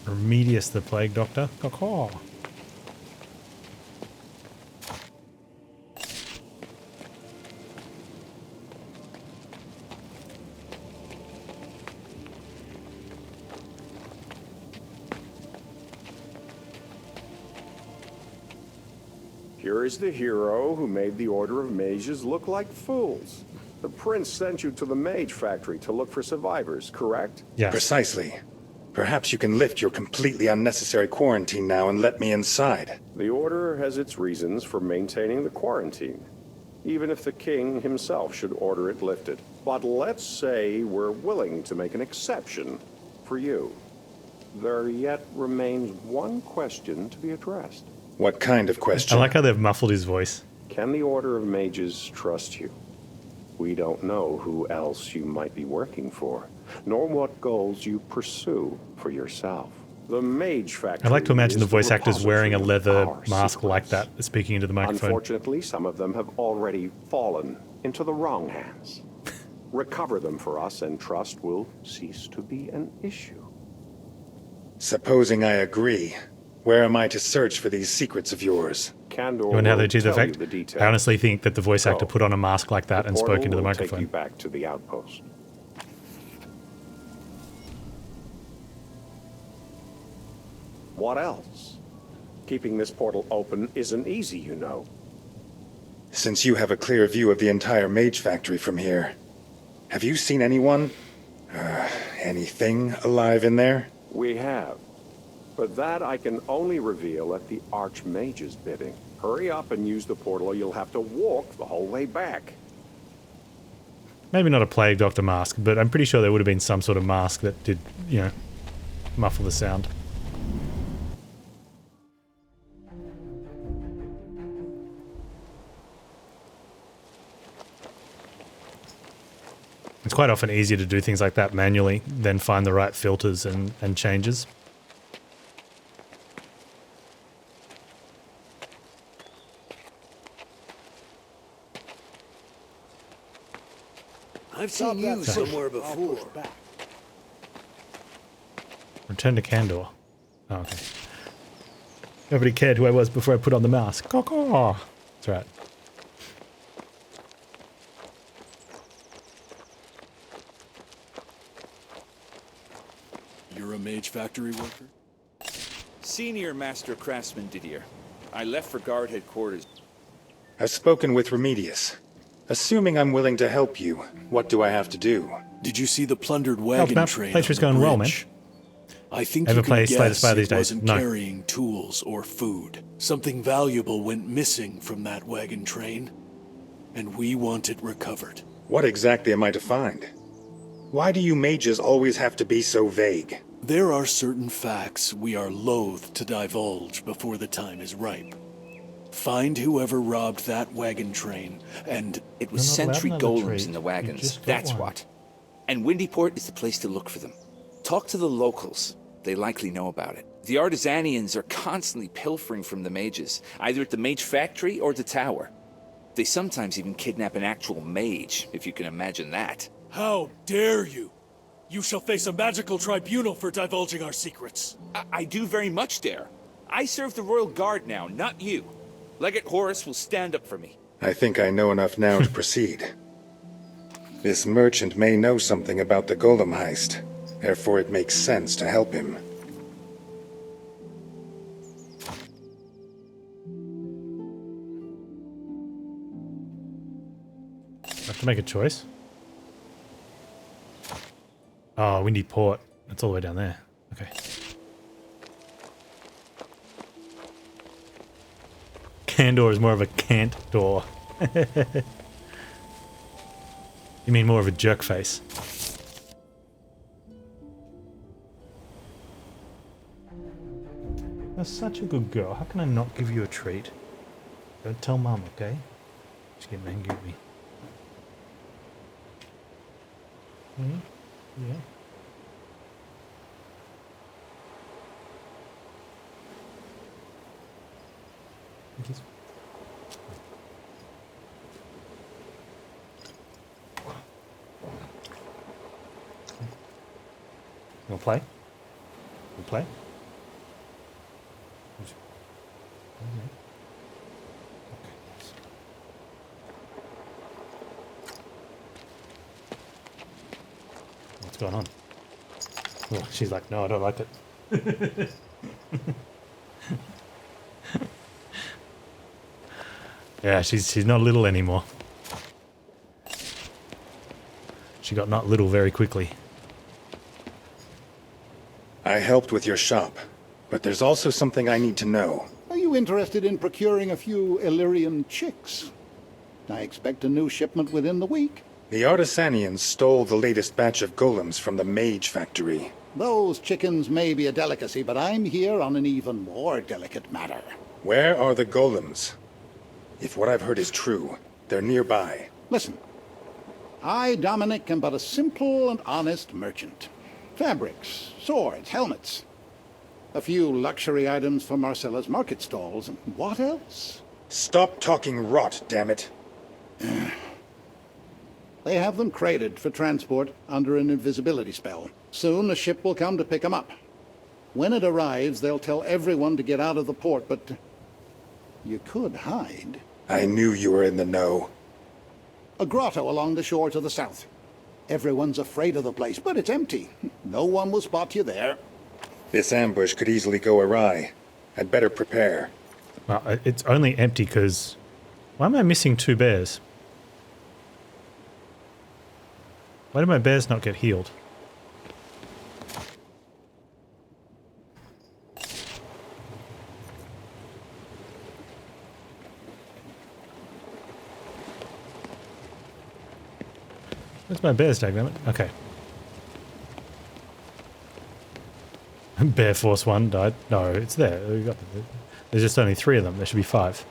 Remedius the Plague Doctor. Caw-caw. Here is the hero who made the Order of Mages look like fools. The prince sent you to the mage factory to look for survivors, correct? Yes. Precisely. Perhaps you can lift your completely unnecessary quarantine now and let me inside. The Order has its reasons for maintaining the quarantine, even if the king himself should order it lifted. But let's say we're willing to make an exception for you. There yet remains one question to be addressed. What kind of question? I like how they've muffled his voice. Can the Order of Mages trust you? We don't know who else you might be working for, nor what goals you pursue for yourself. The Mage Factory. I like to imagine the is voice actors wearing a leather our mask like secrets. that, speaking into the microphone. Unfortunately, some of them have already fallen into the wrong hands. Recover them for us, and trust will cease to be an issue. Supposing I agree, where am I to search for these secrets of yours? Kandor You want to have will the achieve tell effect? you the details. I honestly think that the voice actor Go. put on a mask like that and spoke portal into the will take microphone. you back to the outpost. What else? Keeping this portal open isn't easy, you know. Since you have a clear view of the entire Mage Factory from here, have you seen anyone? Anything alive in there? We have. But that I can only reveal at the Archmage's bidding. Hurry up and use the portal or you'll have to walk the whole way back. Maybe not a Plague Doctor mask, but I'm pretty sure there would have been some sort of mask that did, you know, muffle the sound. It's quite often easier to do things like that manually than find the right filters and changes. I've seen you somewhere before. Return to Kandor. Oh, okay. Nobody cared who I was before I put on the mask. Caw-caw. That's right. You're a Mage Factory worker? Senior Master Craftsman Didier. I left for guard headquarters. I've spoken with Remedius. Assuming I'm willing to help you, what do I have to do? Did you see the plundered wagon map train? playthrough's on the going well, bridge? I think Ever you play can Slay the guess Spire these it days? wasn't No. carrying tools or food. Something valuable went missing from that wagon train, and we want it recovered. What exactly am I to find? Why do you mages always have to be so vague? There are certain facts we are loath to divulge before the time is ripe. Find whoever robbed that wagon train, and It was You're not allowed sentry another golems trait. in the You wagons. just got That's one. what. And Windyport is the place to look for them. Talk to the locals. They likely know about it. The Artisanians are constantly pilfering from the mages, either at the mage factory or the tower. They sometimes even kidnap an actual mage, if you can imagine that. How dare you! You shall face a magical tribunal for divulging our secrets. I do very much dare. I serve the royal guard now, not you. Legate Horus will stand up for me. I think I know enough now to proceed. This merchant may know something about the golem heist. Therefore it makes sense to help him. I have to make a choice. Oh, Windy Port. That's all the way down there. Okay. Candor is more of a cant door. You mean more of a jerk face? You're such a good girl. How can I not give you a treat? Don't tell Mum, okay? She's getting angry at me. Yeah. Thank you. You wanna play? You play? Okay. What's going on? Oh, she's like, no, I don't like it. Yeah, she's not little anymore. She got not little very quickly. I helped with your shop, but there's also something I need to know. Are you interested in procuring a few Illyrian chicks? I expect a new shipment within the week. The Ardessanians stole the latest batch of golems from the mage factory. Those chickens may be a delicacy, but I'm here on an even more delicate matter. Where are the golems? If what I've heard is true, they're nearby. Listen, I, Dominic, am but a simple and honest merchant. Fabrics, swords, helmets. A few luxury items from Marcella's market stalls. What else? Stop talking rot, damn it. They have them crated for transport under an invisibility spell. Soon a ship will come to pick them up. When it arrives, they'll tell everyone to get out of the port, but you could hide. I knew you were in the know. A grotto along the shore to the south. Everyone's afraid of the place, but it's empty. No one will spot you there. This ambush could easily go awry. I'd better prepare. Well, it's only empty because... Why am I missing 2 bears? Why did my bears not get healed? Where's my bears, dagnammit? Okay. Bear Force 1 died. No, it's there. There's just only 3 of them. There should be 5.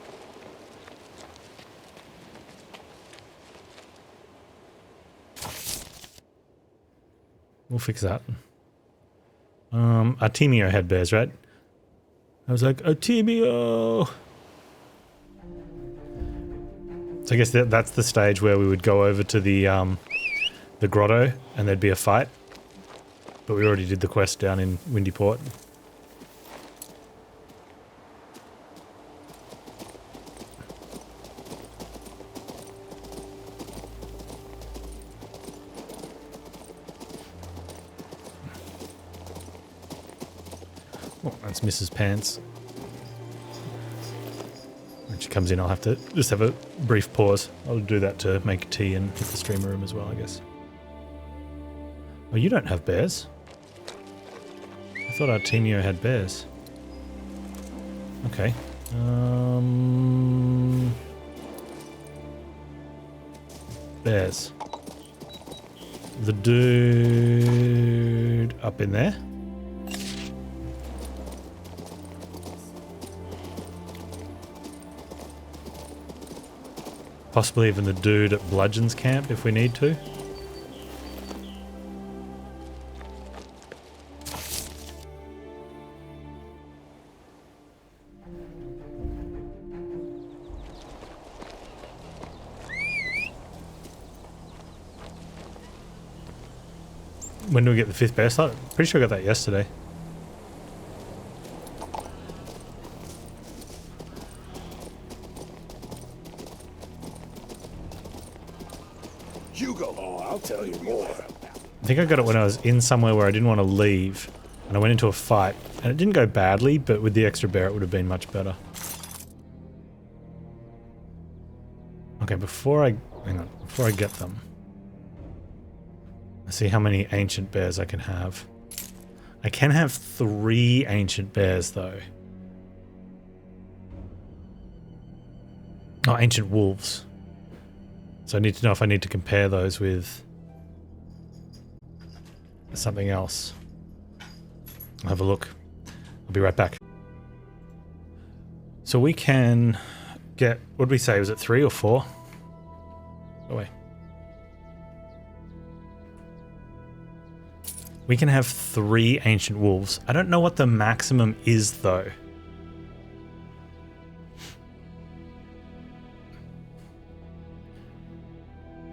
We'll fix that. Artemio had bears, right? I was like, Artemio! So I guess that's the stage where we would go over to the grotto and there'd be a fight. But we already did the quest down in Windy Port. Oh, that's Mrs. Panz. When she comes in, I'll have to just have a brief pause. I'll do that to make tea and hit the streamer room as well, I guess. Oh, you don't have bears? I thought Artemio had bears. Okay. Bears. The dude up in there. Possibly even the dude at Bludgeon's camp if we need to. When do we get the 5th bear slot? Pretty sure I got that yesterday. Hugo, I'll tell you more. I think I got it when I was in somewhere where I didn't want to leave, and I went into a fight, and it didn't go badly, but with the extra bear it would have been much better. Okay, before I get them, let's see how many ancient bears I can have. I can have 3 ancient bears though. Oh, ancient wolves. So I need to know if I need to compare those with something else. I'll have a look. I'll be right back. So we can get, what did we say, was it 3 or 4? Oh wait. We can have 3 ancient wolves. I don't know what the maximum is though.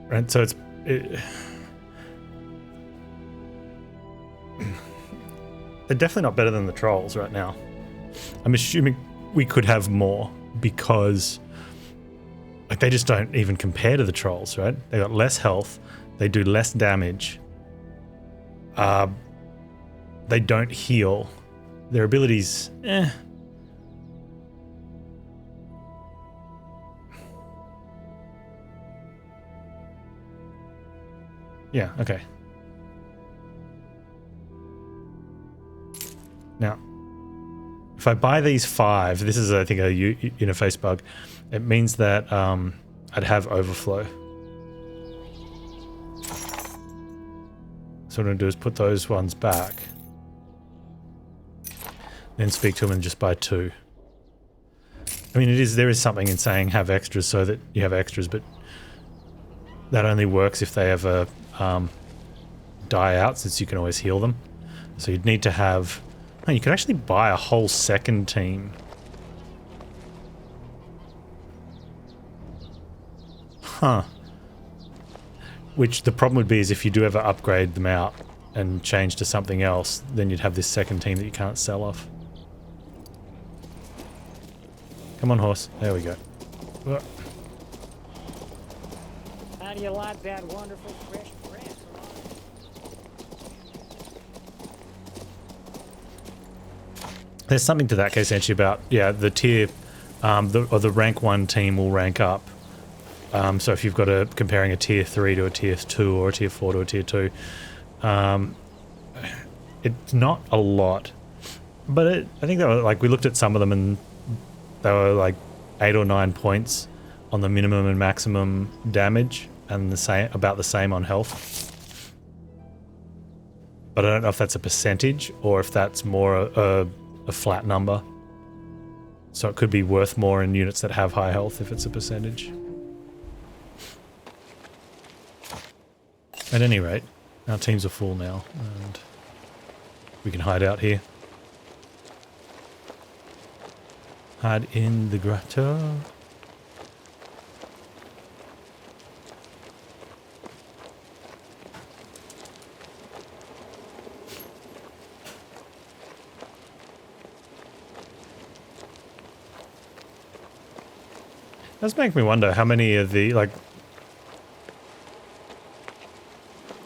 Right, so they're definitely not better than the trolls right now. I'm assuming we could have more because like they just don't even compare to the trolls, right? They got less health, they do less damage. They don't heal. Their abilities, Yeah, okay. Now, if I buy these 5, this is, I think, a interface bug. It means that I'd have overflow. So what I'm going to do is put those ones back. Then speak to them and just buy 2. I mean, there is something in saying have extras so that you have extras, but that only works if they ever die out, since you can always heal them. So you'd need to have... Oh, you could actually buy a whole second team. Huh. Which the problem would be is if you do ever upgrade them out and change to something else, then you'd have this second team that you can't sell off. Come on, horse. There we go. How do you like that wonderful fresh bread? There's something to that case actually about, yeah, the tier, or the rank 1 team will rank up. So if you've got comparing a tier 3 to a tier 2 or a tier 4 to a tier 2, it's not a lot. But I think they were, like, we looked at some of them and they were like 8 or 9 points on the minimum and maximum damage, and about the same on health. But I don't know if that's a percentage or if that's more a flat number. So it could be worth more in units that have high health if it's a percentage. At any rate, our teams are full now, and we can hide out here. Hide in the grotto. Does make me wonder how many of the, like,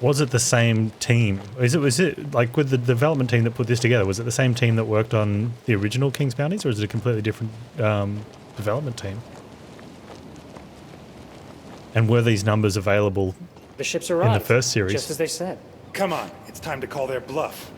was it the same team? Was it like with the development team that put this together, was it the same team that worked on the original King's Bounties, or is it a completely different development team? And were these numbers available The ships arrived in the first series? just as they said. Come on, it's time to call their bluff.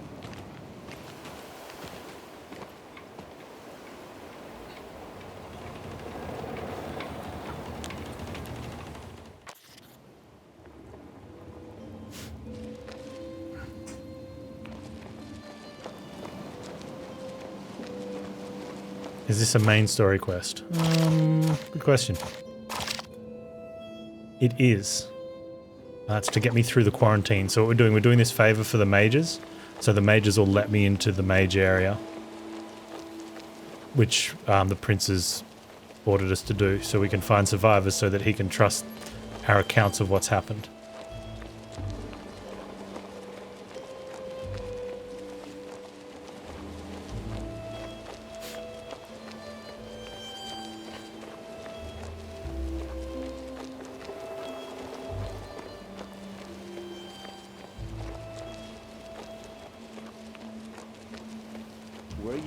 Is this a main story quest? Good question. It is. It's to get me through the quarantine. So what we're doing this favor for the mages. So the mages will let me into the mage area, which the prince has ordered us to do, so we can find survivors so that he can trust our accounts of what's happened.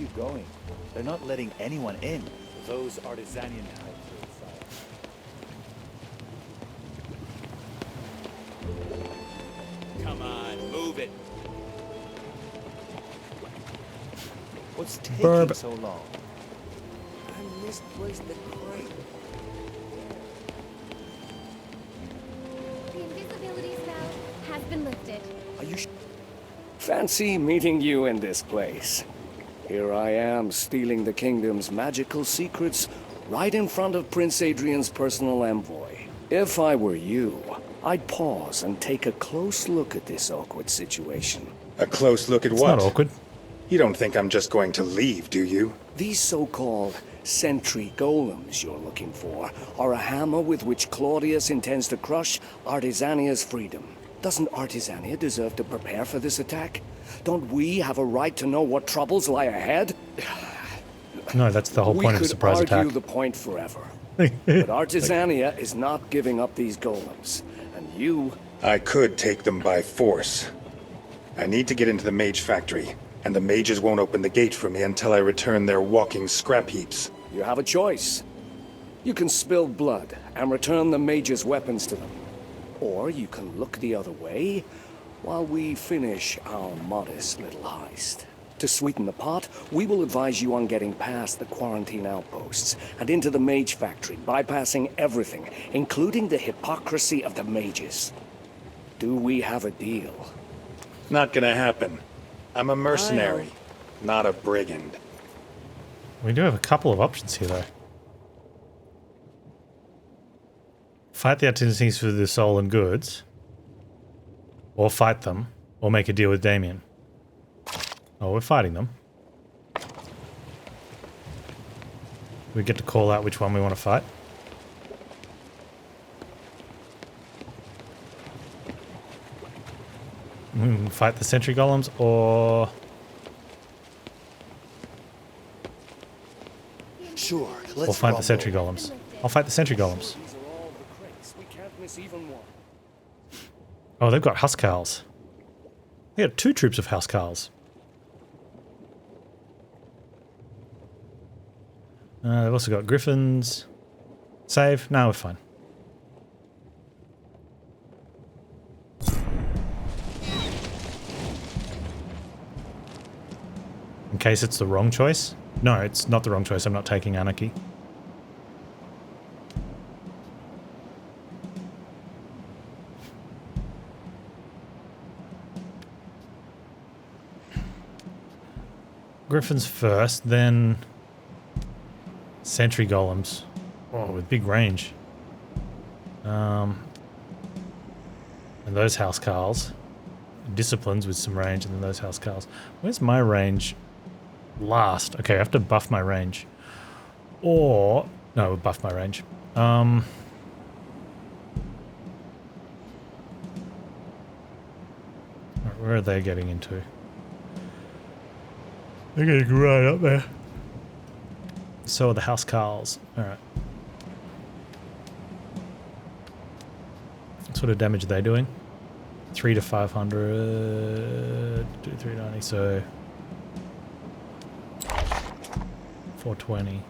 you going? They're not letting anyone in. Those Artisanian types are inside. Come on, move it. What's taking Burb. so long? I misplaced the crate. The invisibility spell has been lifted. Are you Fancy meeting you in this place. Here I am, stealing the kingdom's magical secrets right in front of Prince Adrian's personal envoy. If I were you, I'd pause and take a close look at this awkward situation. A close look at It's what? not awkward. You don't think I'm just going to leave, do you? These so-called sentry golems you're looking for are a hammer with which Claudius intends to crush Artisania's freedom. Doesn't Artisania deserve to prepare for this attack? Don't we have a right to know what troubles lie ahead? No, that's the whole point of a surprise We could argue attack. the point forever. But Artisania is not giving up these golems. And you... I could take them by force. I need to get into the mage factory, and the mages won't open the gate for me until I return their walking scrap heaps. You have a choice. You can spill blood and return the mages' weapons to them. Or you can look the other way while we finish our modest little heist. To sweeten the pot, we will advise you on getting past the quarantine outposts and into the mage factory, bypassing everything, including the hypocrisy of the mages. Do we have a deal? Not gonna happen. I'm a mercenary, not a brigand. We do have a couple of options here, though. Fight the Artisans for the soul and goods, or fight them, or make a deal with Damien. Oh, we're fighting them. We get to call out which one we want to fight. Fight the sentry golems, or... Sure, Or let's fight the sentry golems. I'll fight the sentry golems. These are all the crates. We can't miss even one. Oh, they've got housecarls. They got 2 troops of housecarls. They've also got griffins. Save. No, we're fine. In case it's the wrong choice. No, it's not the wrong choice. I'm not taking anarchy. Griffins first, then sentry golems. Oh, with big range. And those housecarls. Disciplines with some range, and then those housecarls. Where's my range? Last. Okay, I have to buff my range. Or... No, we'll buff my range. Where are they getting into? They're getting right up there. So are the housecarls. Alright. What sort of damage are they doing? 3 to 500... 2, 390, so... 420.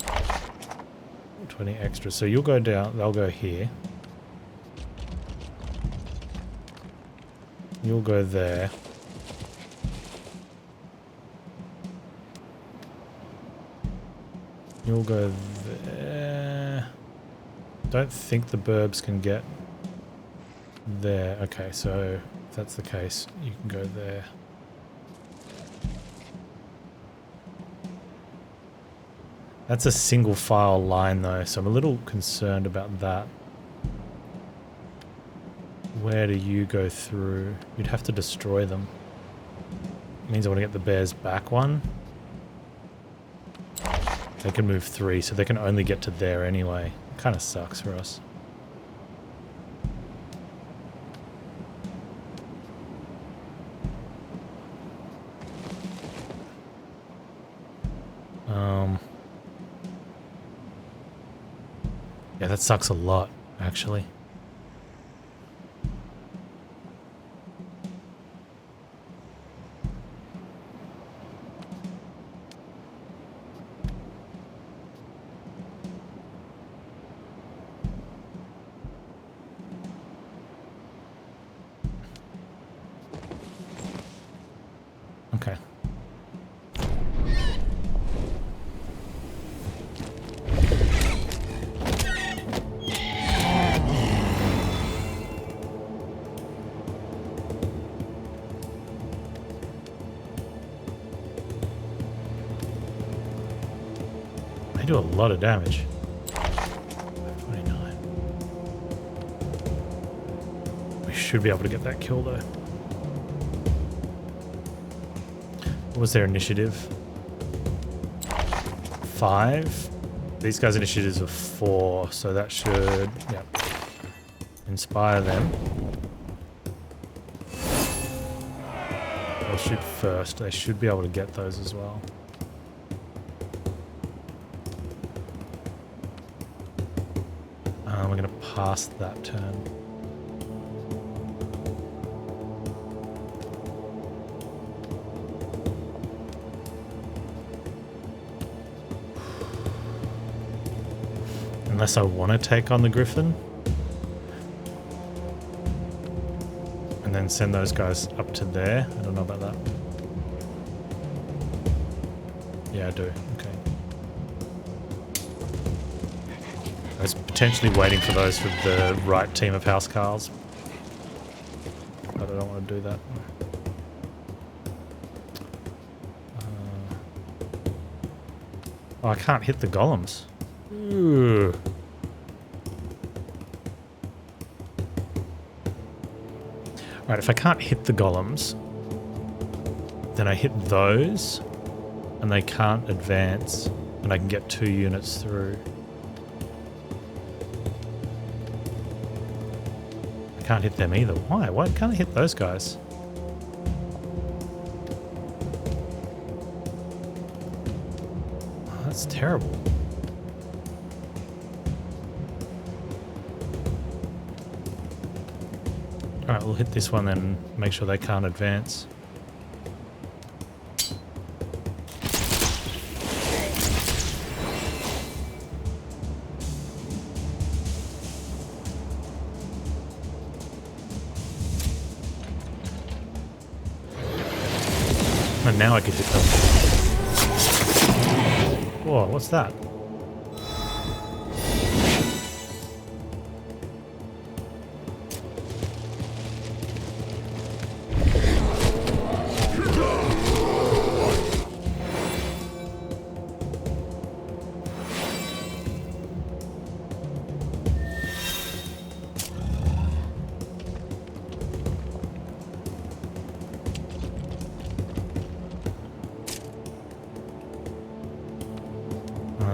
420 extra. So you'll go down, they'll go here. You'll go there. You'll go there. Don't think the burbs can get there. Okay, so if that's the case, you can go there. That's a single file line though, so I'm a little concerned about that. Where do you go through? You'd have to destroy them. It means I want to get the bears back one. They can move 3, so they can only get to there anyway. Kind of sucks for us. Yeah, that sucks a lot, actually. do a lot of damage. 29. We should be able to get that kill though. What was their initiative? 5. These guys' initiatives are 4, so that should, yeah, inspire them. I'll shoot first. They should be able to get those as well. We're going to pass that turn. Unless I want to take on the Griffin. And then send those guys up to there. I don't know about that. Yeah, I do. Okay. I was potentially waiting for those for the right team of housecarls. But I don't want to do that. Oh, I can't hit the golems. Ooh. Right, if I can't hit the golems, then I hit those, and they can't advance, and I can get 2 units through. I can't hit them either. Why? Why can't I hit those guys? Oh, that's terrible. Alright, we'll hit this one then, make sure they can't advance. And now I can hit them. Whoa, what's that?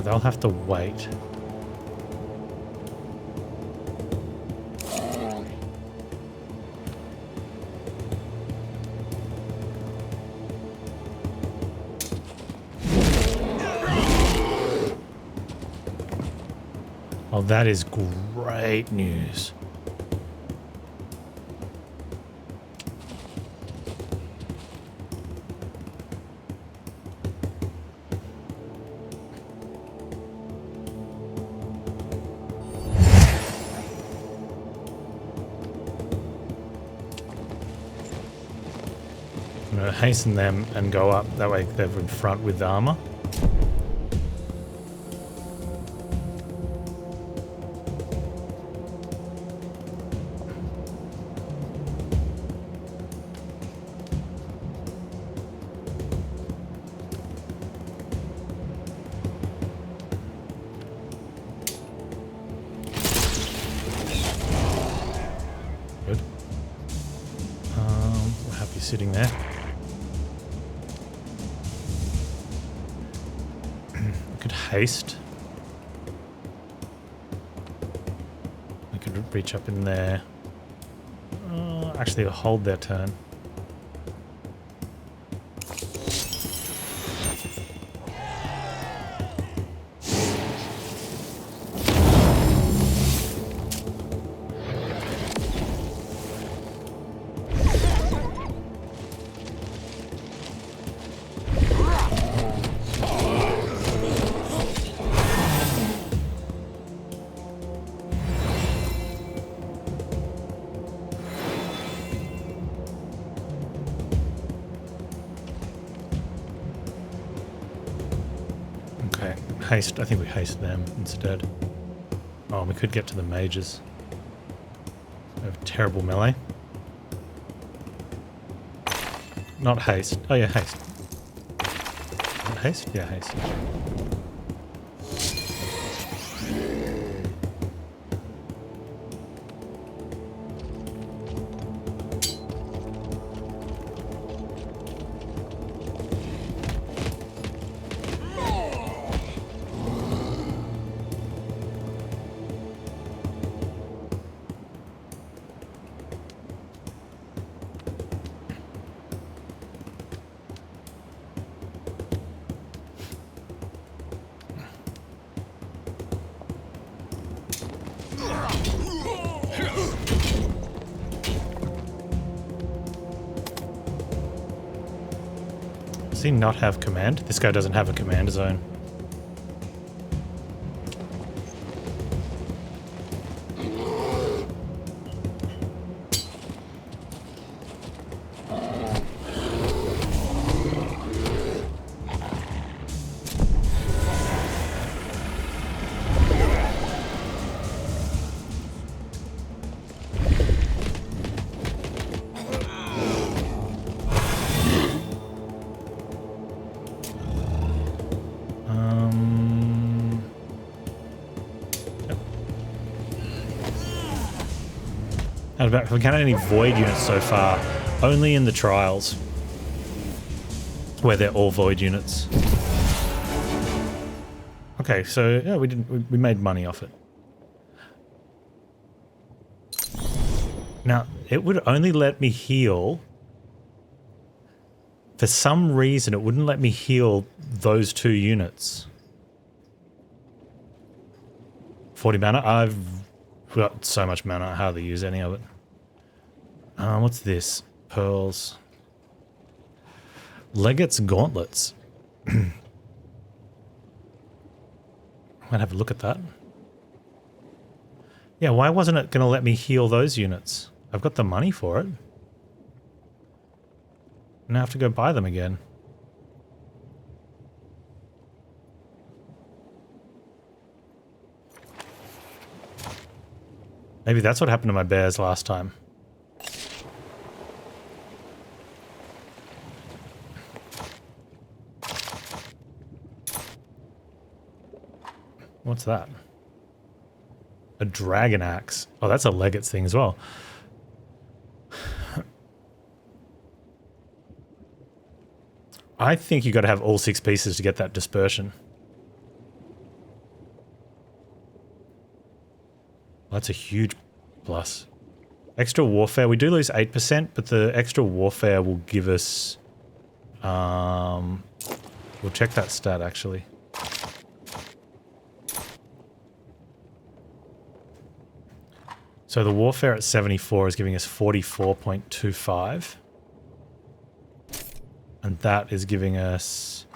They'll have to wait. Oh, that is great news. I'm going to hasten them and go up. That way they're in front with the armor. Good. We're happy sitting there. Haste. I could reach up in there. Actually, I'll hold their turn. Haste. I think we haste them instead. Oh, we could get to the mages. They have terrible melee. Not haste. Oh yeah, haste. Not haste? Yeah, haste. Does he not have command? This guy doesn't have a command zone. We can't have any void units so far. Only in the trials, where they're all void units. Okay, so yeah, we made money off it. Now it would only let me heal. For some reason, it wouldn't let me heal those 2 units. 40 mana. I've got so much mana, I hardly use any of it. What's this? Pearls. Legate's gauntlets. Might have a look at that. Yeah, why wasn't it going to let me heal those units? I've got the money for it. Now I have to go buy them again. Maybe that's what happened to my bears last time. What's that? A dragon axe. Oh, that's a Legate's thing as well. I think you got to have all 6 pieces to get that dispersion. That's a huge plus. Extra warfare. We do lose 8%, but the extra warfare will give us... we'll check that stat, actually. So the warfare at 74 is giving us 44.25. And that is giving us...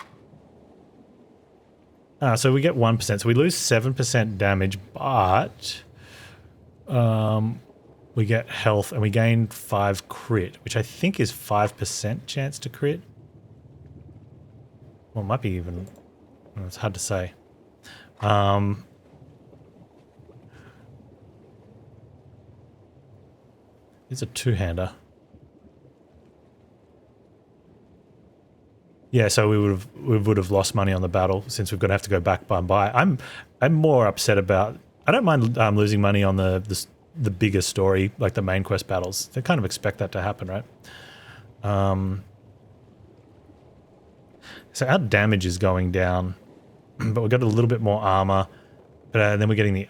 so we get 1%. So we lose 7% damage, but... we get health and we gain 5 crit, which I think is 5% chance to crit. Well, it might be even... It's hard to say. It's a 2-hander. Yeah, so we would have lost money on the battle since we're going to have to go back by and buy. I'm more upset about... I don't mind losing money on the bigger story, like the main quest battles. They kind of expect that to happen, right? So our damage is going down, but we've got a little bit more armor. But then we're getting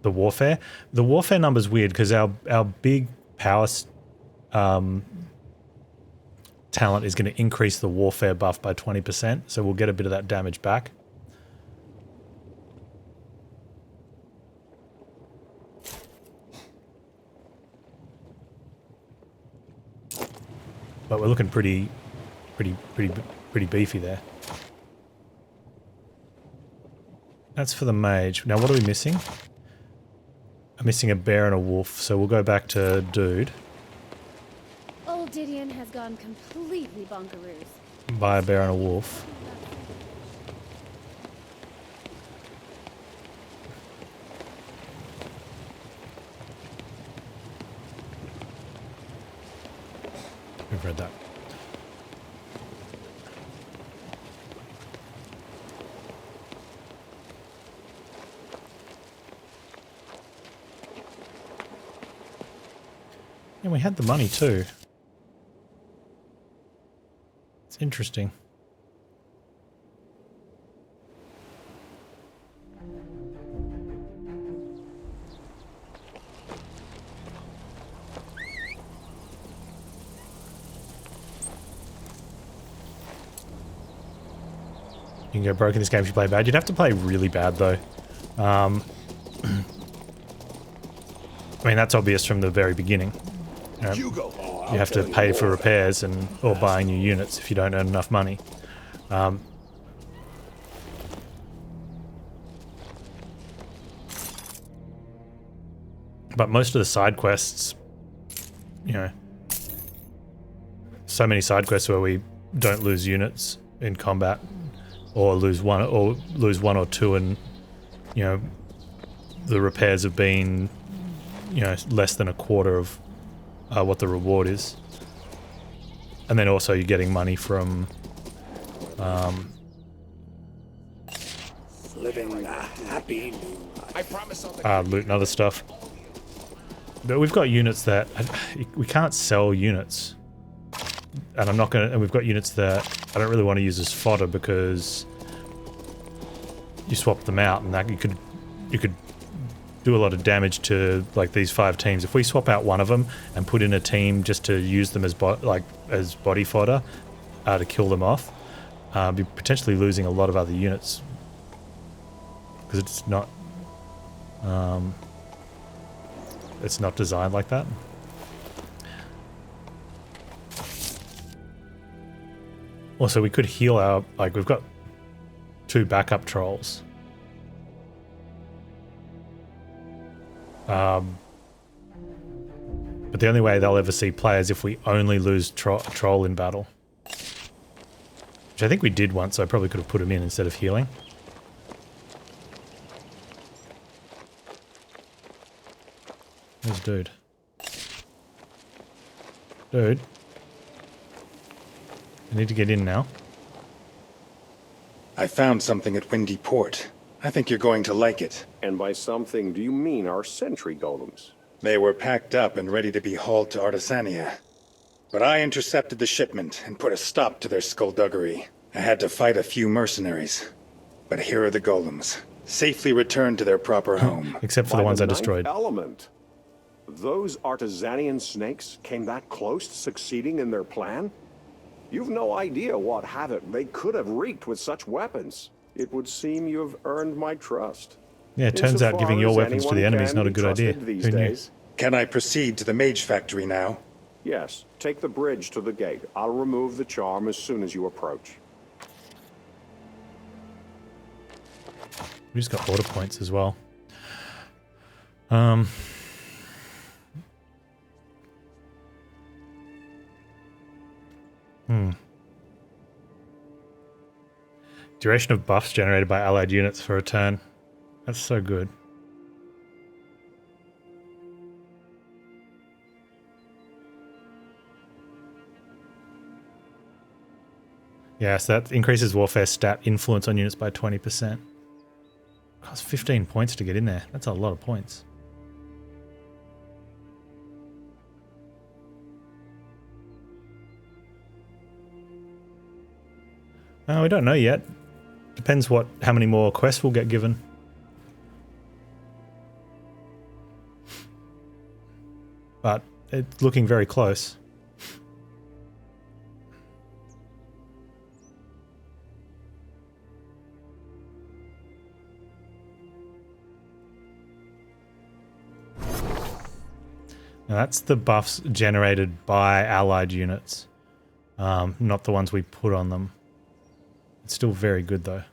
the warfare. The warfare number's weird because our big power talent is going to increase the warfare buff by 20%, so we'll get a bit of that damage back. But we're looking pretty beefy there. That's for the mage. Now what are we missing? I'm missing a bear and a wolf, so we'll go back to dude. Old Didion has gone completely bonkaroos. Buy a bear and a wolf. We've read that. And we had the money too. It's interesting. You can go broke in this game if you play bad. You'd have to play really bad though. I mean, that's obvious from the very beginning. you have to pay for repairs and or buying new units if you don't earn enough money. But most of the side quests, you know, so many side quests where we don't lose units in combat, or lose one or two, and you know, the repairs have been, you know, less than a quarter of what the reward is. And then also you're getting money from living a happy new life. Loot and other stuff. But we've got units that we can't sell units, and I'm not gonna. And we've got units that I don't really want to use as fodder because you swap them out, and that you could do a lot of damage to like these 5 teams. If we swap out one of them and put in a team just to use them as body fodder to kill them off, be potentially losing a lot of other units because it's not. It's not designed like that. Also, we could heal our... Like, we've got 2 backup trolls. But the only way they'll ever see play is if we only lose troll in battle. Which I think we did once, so I probably could have put him in instead of healing. Where's dude? Dude. I need to get in now. I found something at Windy Port. I think you're going to like it. And by something, do you mean our sentry golems? They were packed up and ready to be hauled to Ardenne. But I intercepted the shipment and put a stop to their skullduggery. I had to fight a few mercenaries. But here are the golems, safely returned to their proper home. Except for the ones I destroyed. Element. Those Artesanian snakes came that close to succeeding in their plan? You've no idea what havoc they could have wreaked with such weapons. It would seem you have earned my trust. Yeah, it turns out giving your weapons to the enemy is not a good idea. Who knew? Can I proceed to the mage factory now? Yes, take the bridge to the gate. I'll remove the charm as soon as you approach. We just got order points as well. Duration of buffs generated by allied units for a turn. That's so good. Yeah, so that increases warfare stat influence on units by 20%. Costs 15 points to get in there. That's a lot of points. We don't know yet. Depends how many more quests we'll get given. But it's looking very close. Now that's the buffs generated by allied units, not the ones we put on them. It's still very good though.